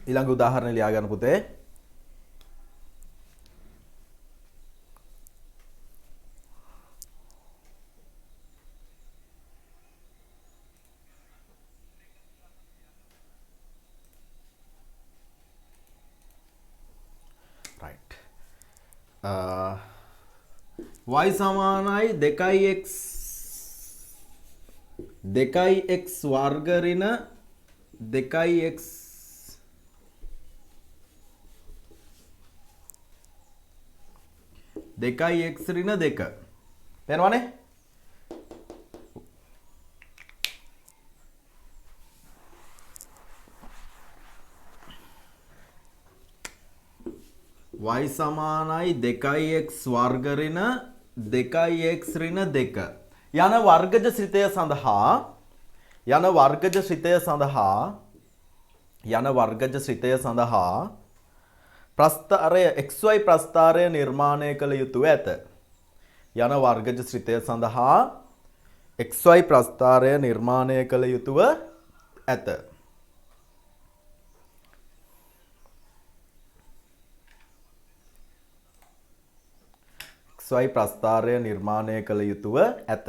ඊළඟ උදාහරණ ලියා ගන්න පුතේ. right. y සමානයි 2x වර්ග ඍණ 2x ඍණ 2 පේනවනේ? y සමානයි 2x වර්ග ඍණ 2x ඍණ 2 යන වර්ගජ ශ්‍රිතය සඳහා ප්‍රස්ථාරය xy ප්‍රස්ථාරය නිර්මාණය කළ යුතුව ඇත. යන වර්ගජ ශ්‍රිතය සඳහා xy ප්‍රස්ථාරය නිර්මාණය කළ යුතුව ඇත. xy ප්‍රස්ථාරය නිර්මාණය කළ යුතුව ඇත.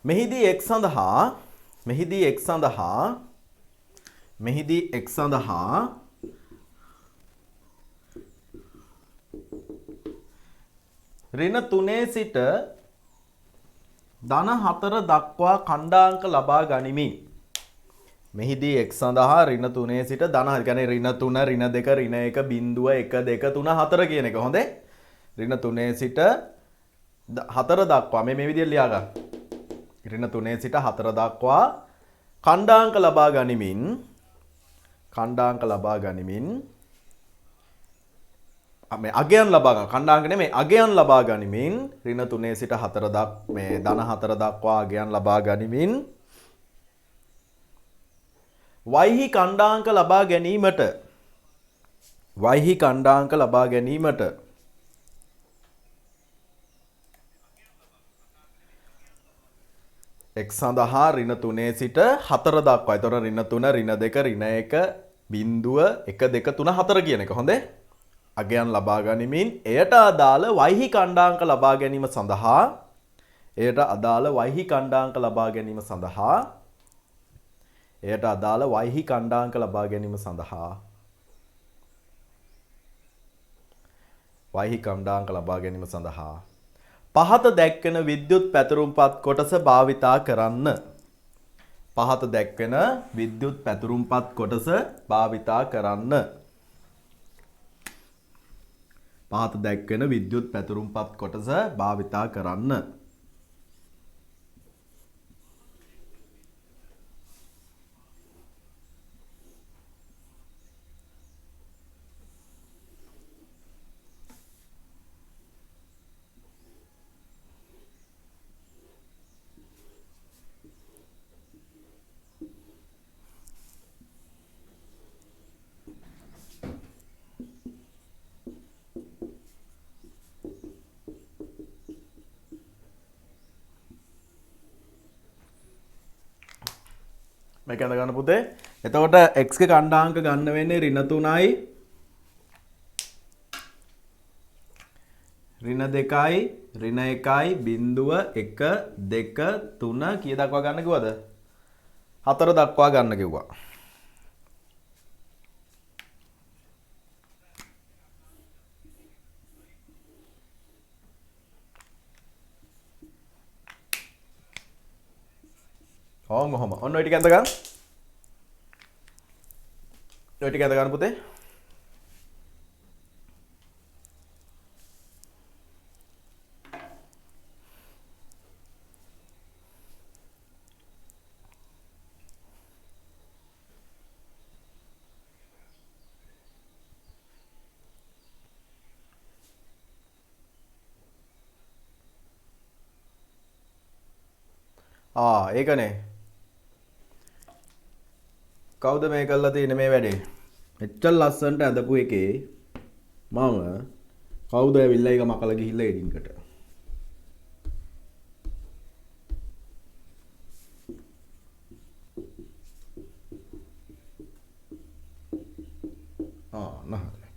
මෙහිදී x සඳහා ඍණ 3 සිට ධන 4 දක්වා ඛණ්ඩාංක ලබා ගනිමින් මෙහිදී x සඳහා ඍණ 3 සිට ධන කියන්නේ ඍණ 3 ඍණ 2 ඍණ 1 බිංදුව 1 2 3 4 කියන එක හොඳේ. ඍණ 3 සිට 4 දක්වා මේ විදිහට ලියා ගන්න. ඍණ 3 සිට 4 දක්වා ඛණ්ඩාංක ලබා ගනිමින් මේ අගයන් ලබා ගන්න ඛණ්ඩාංක නෙමෙයි අගයන් ලබා ගනිමින් ඍණ 3 සිට 4 දක් මේ ධන 4 දක්වා අගයන් ලබා ගනිමින් y ඛණ්ඩාංක ලබා ගැනීමට x සඳහා ඍණ 3 සිට 4 දක්වා. ඒතොර ඍණ 3 ඍණ 2 ඍණ 1 බිංදුව 1 2 3 4 කියන එක හොඳේ. අගයන් ලබා ගනිමින් එයට අදාළ y ඛණ්ඩාංක ලබා ගැනීම සඳහා වයිහි කණ්ඩාංක ලබා ගැනීම සඳහා පහත දැක්වෙන විද්‍යුත් පැතුරුම්පත් කොටස භාවිතා කරන්න. පහත දැක්වෙන විද්‍යුත් පැතුරුම්පත් කොටස භාවිතා කරන්න. පහත දැක්වෙන විද්‍යුත් පැතුරුම්පත් කොටස භාවිතා කරන්න. මේක අඳ ගන්න පුතේ. එතකොට x ගේ කණ්ඩාංක ගන්න වෙන්නේ ඍණ 3යි ඍණ 2යි ඍණ 1යි බිංදුව 1 2 3 කීය දක්වා ගන්න කිව්වද? 4 දක්වා ගන්න කිව්වා. ඔහොම ඔන්න ඔය ටික අඳ ගන්න. ඔය ටික අඳ ගන්න පුතේ. ඒකනේ. කවුද මේ කරලා තියෙන්නේ මේ වැඩේ? මෙච්චර ලස්සනට ඇඳපු එකේ මම කවුද ඇවිල්ලා ඒක මකලා ගිහිල්ලා එඩින්කට. නහරි.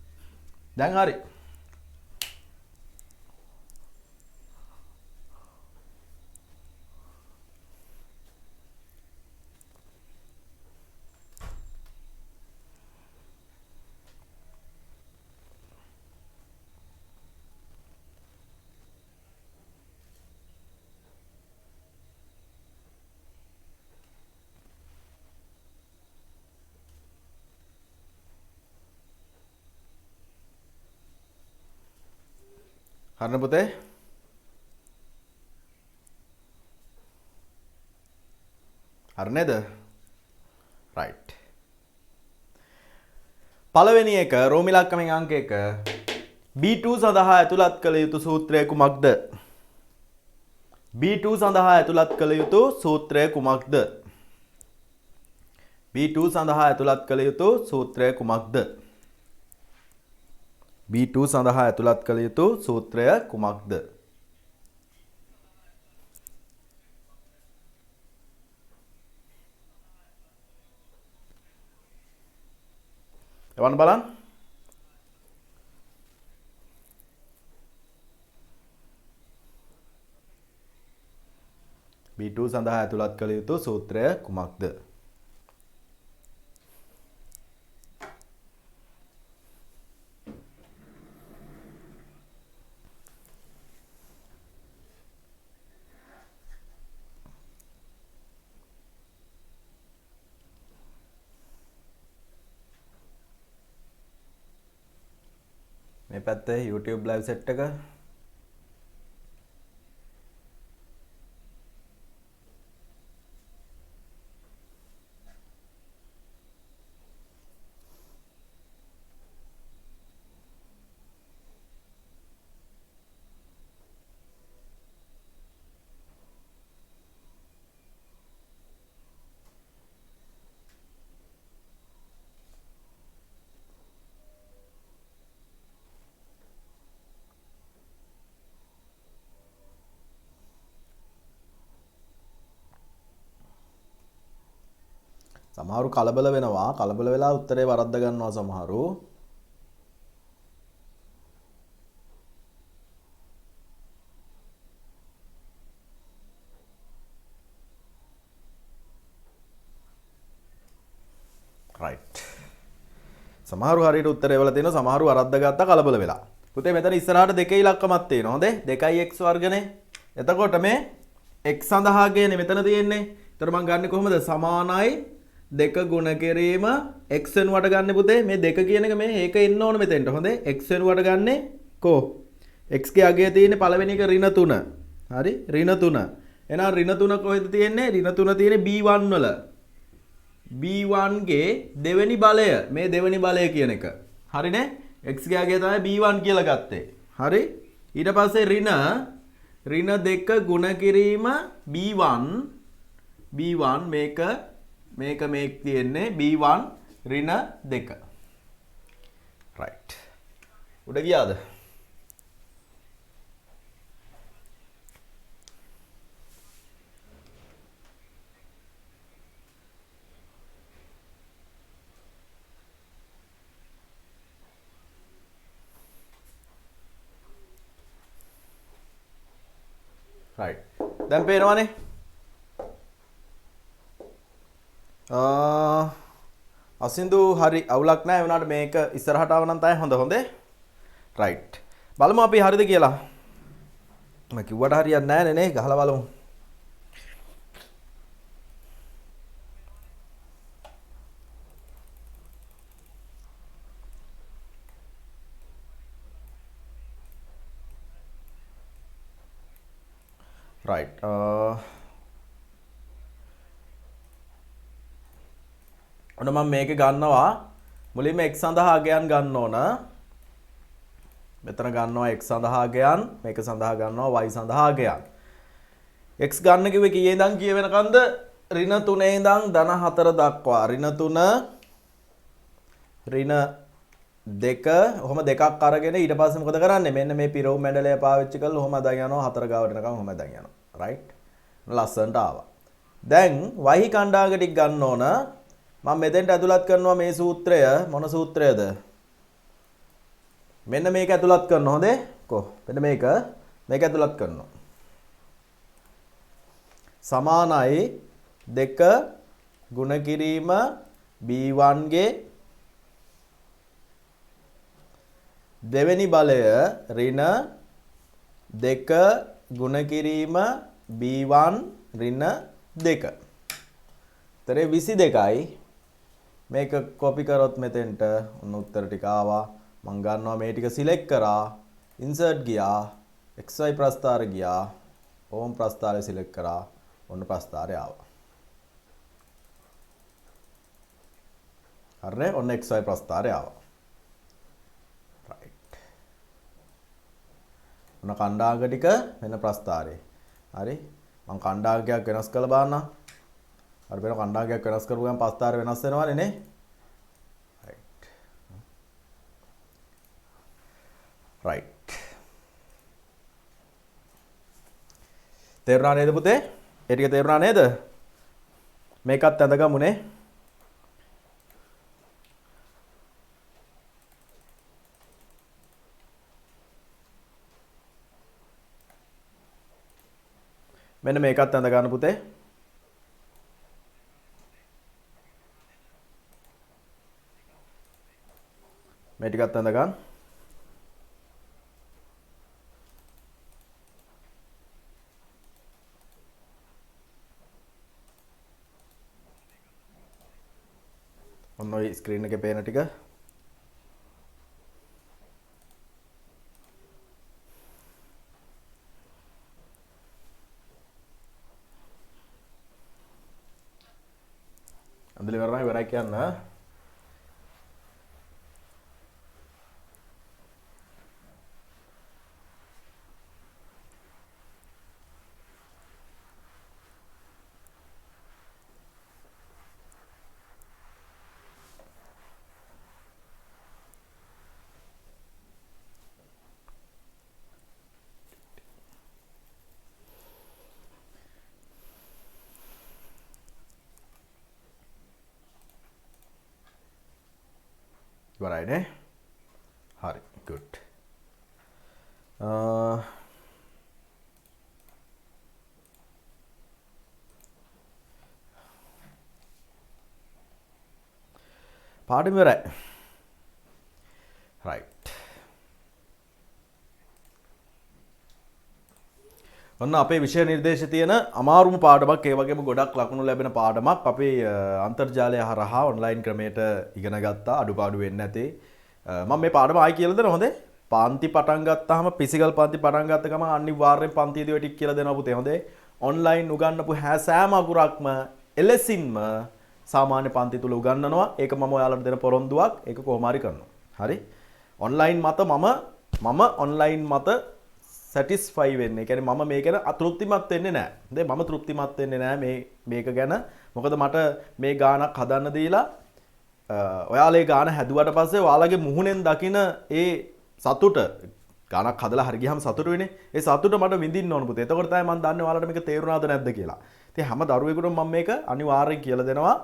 දැන් හරි. හරිද පුතේ? හරි නේද? රයිට්. පළවෙනි එක රෝම ඉලක්කමෙන් අංක 1 B2 සඳහා ඇතුළත් කළ යුතු සූත්‍රය කුමක්ද? B2 සඳහා ඇතුළත් කළ යුතු සූත්‍රය කුමක්ද? B2 සඳහා ඇතුළත් කළ යුතු සූත්‍රය කුමක්ද? B2 සඳහා ඇතුළත් කළ යුතු සූත්‍රය කුමක්ද? එවන්න බලන්න. B2 සඳහා ඇතුළත් කළ යුතු සූත්‍රය කුමක්ද? මේ පැත්තේ YouTube live set එක සමහරු කලබල වෙනවා. කලබල වෙලා උත්තරේ වරද්ද ගන්නවා සමහරු. රයිට්. සමහරු හරියට උත්තරේ වල තියෙනවා. සමහරු වරද්ද ගත්තා කලබල වෙලා. පුතේ මෙතන ඉස්සරහට දෙකේ ඉලක්කමක් තියෙනවා. හොඳේ 2x වර්ගනේ. එතකොට මේ x සඳහා ගේනේ මෙතන තියෙන්නේ. ඒතර මම ගන්නෙ කොහොමද? සමානයි 2 ගුණ කිරීම x වෙනුවට ගන්න පුතේ. මේ 2 කියන එක මේ ඒක එන්න ඕන මෙතෙන්ට. හොඳේ x වෙනුවට ගන්නෙ කෝ? x ගේ අගය තියෙන්නේ පළවෙනි එක ඍණ 3. හරි? ඍණ 3. එහෙනම් ඍණ 3 කොහෙද තියෙන්නේ? ඍණ 3 තියෙන්නේ b1 වල. b1 ගේ දෙවෙනි බලය. මේ දෙවෙනි බලය කියන එක. හරිනේ? x ගේ අගය තමයි b1 කියලා ගත්තේ. හරි? ඊට පස්සේ ඍණ 2 ගුණ කිරීම b1 මේක තියෙන්නේ b1 ඍණ 2. right. උඩ ගියාද? right. දැන් පේනවනේ. අසින්දු හරි අවුලක් නැහැ. ඒ වුණාට මේක ඉස්සරහට ආව නම් තමයි හොඳේ. right. බලමු අපි හරිද කියලා. මම කිව්වට හරියන්නේ නැහැ නේ. ගහලා බලමු. right. ඔන්න මම මේක ගන්නවා මුලින්ම x සඳහා අගයන් ගන්න ඕන. මෙතන ගන්නවා x සඳහා අගයන්, මේක සඳහා ගන්නවා y සඳහා අගයන්. x ගන්න කිව්වේ කීයේ ඉඳන් කීය වෙනකන්ද? ඍණ 3 ඉඳන් ධන 4 දක්වා. ඍණ 3 ඍණ 2 ඔහොම දෙකක් අරගෙන ඊට පස්සේ මොකද කරන්නේ? මෙන්න මේ පිරවු මැඩලය පාවිච්චි කරලා ඔහොම අදන් යනවා 4 ගාවට එනකම් ඔහොම අදන් යනවා. right? ලස්සනට ආවා. දැන් y කණ්ඩායම ටික ගන්න ඕන. මම මෙතෙන්ට ඇතුළත් කරනවා මේ සූත්‍රය. මොන සූත්‍රයද? මෙන්න මේක ඇතුළත් කරනවා. හොඳේ? මෙන්න මේක ඇතුළත් කරනවා. සමානයි 2 ගුණ කිරීම b1 ගේ දෙවෙනි බලය ඍණ 2 ගුණ කිරීම b1 ඍණ 2. තරේ 22යි. මේක කොපි කරොත් මෙතෙන්ට ඔන්න උත්තර ටික ආවා. මම ගන්නවා මේ ටික සිලෙක්ට් කරා, ඉන්සර්ට් ගියා, xy ප්‍රස්ථාරය ගියා, ඕම් ප්‍රස්ථාරය සිලෙක්ට් කරා, ඔන්න ප්‍රස්ථාරය ආවා. හරිනේ? ඔන්න xy ප්‍රස්ථාරය ආවා. right. ඔන්න කණ්ඩායම ටික මෙන්න ප්‍රස්ථාරය. හරි? මම කණ්ඩායමයක් වෙනස් කරලා බලන්න. හරි වෙන කණ්ඩායමයක් වෙනස් කරුවම ප්‍රස්ථාරය වෙනස් වෙනවනේ නේ? right. තේරුණා නේද පුතේ? ඒ ටික තේරුණා නේද? මේකත් ඇඳගමුනේ. මෙන්න මේකත් ඇඳ ගන්න පුතේ. මේ ටිකත් ඇඳ ගන්න. ඔන්න ඔය ස්ක්‍රීන් එකේ පේන ටික අන්දලි කරනවා ඉවරයි කියන්න. ඉවරයි නේ? හරි good. පාඩම ඉවරයි. right. ඔන්න අපේ විෂය නිර්දේශ තියෙන අමාරුම පාඩමක් ඒ වගේම ගොඩක් ලකුණු ලැබෙන පාඩමක් අපේ අන්තර්ජාලය හරහා ඔන්ලයින් ක්‍රමයට ඉගෙන ගත්තා අඩුපාඩු වෙන්නේ නැතේ. මම මේ පාඩම ආයි කියලා දෙනවා හොඳේ. පාන්ති පටන් ගත්තාම ෆිසිකල් පාන්ති පටන් ගත්ත ගමන් අනිවාර්යෙන් පන්තියේදී ඔය ටික කියලා දෙනවා පුතේ හොඳේ. ඔන්ලයින් උගන්වපු හැම අකුරක්ම එලෙසින්ම සාමාන්‍ය පන්ති තුල උගන්වනවා. ඒක මම ඔයාලට දෙන පොරොන්දුවක්. ඒක කොහොම හරි කරනවා. හරි. ඔන්ලයින් මත මම ඔන්ලයින් මත සැටිස්ෆයි වෙන්නේ. ඒ කියන්නේ මම මේක ගැන අතෘප්තිමත් වෙන්නේ නැහැ. හොඳේ මම තෘප්තිමත් වෙන්නේ නැහැ මේක ගැන. මොකද මට මේ ගානක් හදන්න දීලා ඔයාලේ ගාන හැදුවට පස්සේ ඔයාලගේ මුහුණෙන් දකින ඒ සතුට ගානක් හදලා හරි ගියාම සතුට වෙන්නේ. ඒ සතුට මට විඳින්න ඕන පුතේ. එතකොට තමයි මම දන්නේ ඔයාලට මේක තේරුණාද නැද්ද කියලා. ඉතින් හැම දරුවෙකුටම මම මේක අනිවාර්යෙන් කියලා දෙනවා.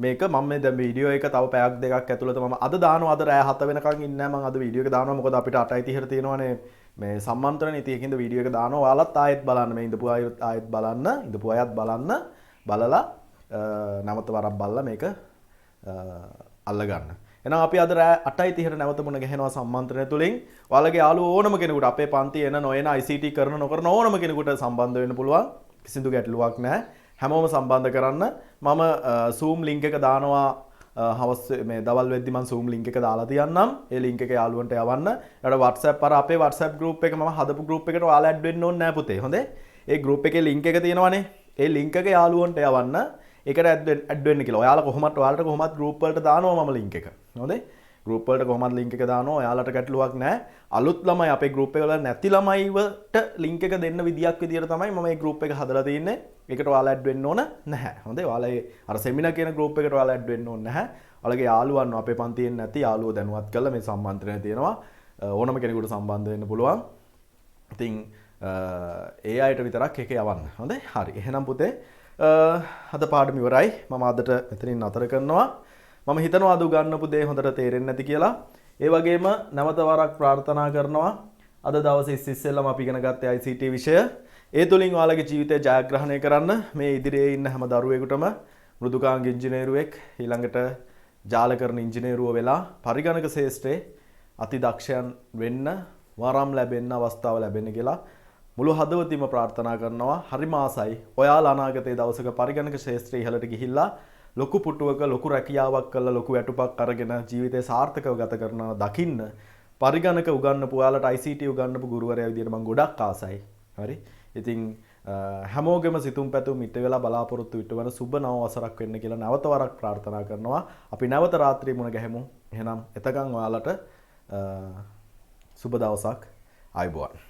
මේක මම මේ දැන් වීඩියෝ එක තව පැයක් දෙකක් ඇතුළත මම අද දානවා. අද රෑ 7 වෙනකන් ඉන්නේ නැහැ. මම අද වීඩියෝ එක දානවා. මොකද අපිට 8:30ට තියෙනවානේ මේ සම්මන්ත්‍රණ ඉතියකින්ද වීඩියෝ එක දානවා. ඔයාලත් ආයෙත් බලන්න. මේ ඉඳපු අයත් ආයෙත් බලන්න. ඉඳපු අයත් බලන්න. බලලා නැවත වරක් බලලා මේක අල්ල ගන්න. එහෙනම් අපි අද රෑ 8:30ට නැවත මුණ ගැහෙනවා සම්මන්ත්‍රණය තුලින්. ඔයාලගේ යාළුවෝ ඕනම කෙනෙකුට අපේ පන්ති එන නොයන ICT කරන නොකරන ඕනම කෙනෙකුට සම්බන්ධ වෙන්න පුළුවන්. කිසිදු ගැටලුවක් නැහැ. හැමෝම සම්බන්ධ කරන්න. මම Zoom link එක දානවා හවස් මේ දවල් වෙද්දි මම Zoom link එක දාලා තියන්නම්. ඒ link එක යාළුවන්ට යවන්න. ඊට WhatsApp අර අපේ WhatsApp group එක මම හදපු group එකට ඔයාලා add වෙන්න ඕනේ නැහැ පුතේ. හොඳේ? ඒ group එකේ link එක තියෙනවනේ. ඒ link එක යාළුවන්ට යවන්න. ඒකට add වෙන්න කියලා. ඔයාලා ඔයාලට කොහොමත් group වලට දානවා මම link එක. හොඳේ? group වලට කොහොමත් link එක දානවා. ඔයාලට ගැටලුවක් නැහැ. අලුත් ළමයි අපේ group එක වල නැති ළමයිවට link එක දෙන්න විදියක් විදියට තමයි මම මේ group එක හදලා තින්නේ. ඒකට ඔයාලා add වෙන්න ඕන නැහැ. හොඳේ? ඔයාලා අර seminar කියන group එකට ඔයාලා add වෙන්න ඕන නැහැ. ඔයාලගේ යාළුවන් අපේ පන්තියෙන් නැති යාළුවෝ දැනුවත් කරලා මේ සම්මන්ත්‍රණය තියෙනවා. ඕනම කෙනෙකුට සම්බන්ධ වෙන්න පුළුවන්. ඉතින් ඒ අයට විතරක් ඒක යවන්න. හොඳේ? හරි. එහෙනම් පුතේ අද පාඩම ඉවරයි. මම අදට මෙතනින් නතර කරනවා. මම හිතනවා අද උගන්වපු දේ හොඳට තේරෙන්නේ නැති කියලා. ඒ වගේම නැවත වරක් ප්‍රාර්ථනා කරනවා අද දවසේ ඉස්සෙල්ලාම අපි ඉගෙන ගත්තේ ICT විෂය. ඒ තුලින් ඔයාලගේ ජීවිතය ජයග්‍රහණය කරන්න මේ ඉදිරියේ ඉන්න හැම දරුවෙකුටම මෘදුකාංග ඉංජිනේරුවෙක් ඊළඟට ජාලකරණ ඉංජිනේරුව වෙලා පරිගණක ශාස්ත්‍රයේ අතිදක්ෂයන් වෙන්න වරම් ලැබෙන්න අවස්ථාව ලැබෙන්න කියලා මුළු හදවතින්ම ප්‍රාර්ථනා කරනවා. හරිම ආසයි ඔයාලා අනාගතයේ දවසක පරිගණක ශාස්ත්‍රයේ ඉහළට ගිහිල්ලා ලොකු පුටුවක ලොකු රැකියාවක් කරලා ලොකු වැටුපක් අරගෙන ජීවිතේ සාර්ථකව ගත කරනවා දකින්න පරිගණක උගන්වපු ඔයාලට ICT උගන්වපු ගුරුවරයා විදියට මම ගොඩක් ආසයි. හරි. ඉතින් හැමෝගෙම සිතුම් පැතුම් ඉට වෙලා බලාපොරොත්තු විටවන සුබ නව වසරක් වෙන්න කියලා නැවත වරක් ප්‍රාර්ථනා කරනවා. අපි නැවත රාත්‍රී මුණ ගැහෙමු. එහෙනම් එතකන් ඔයාලට සුබ දවසක්. ආයුබෝවන්.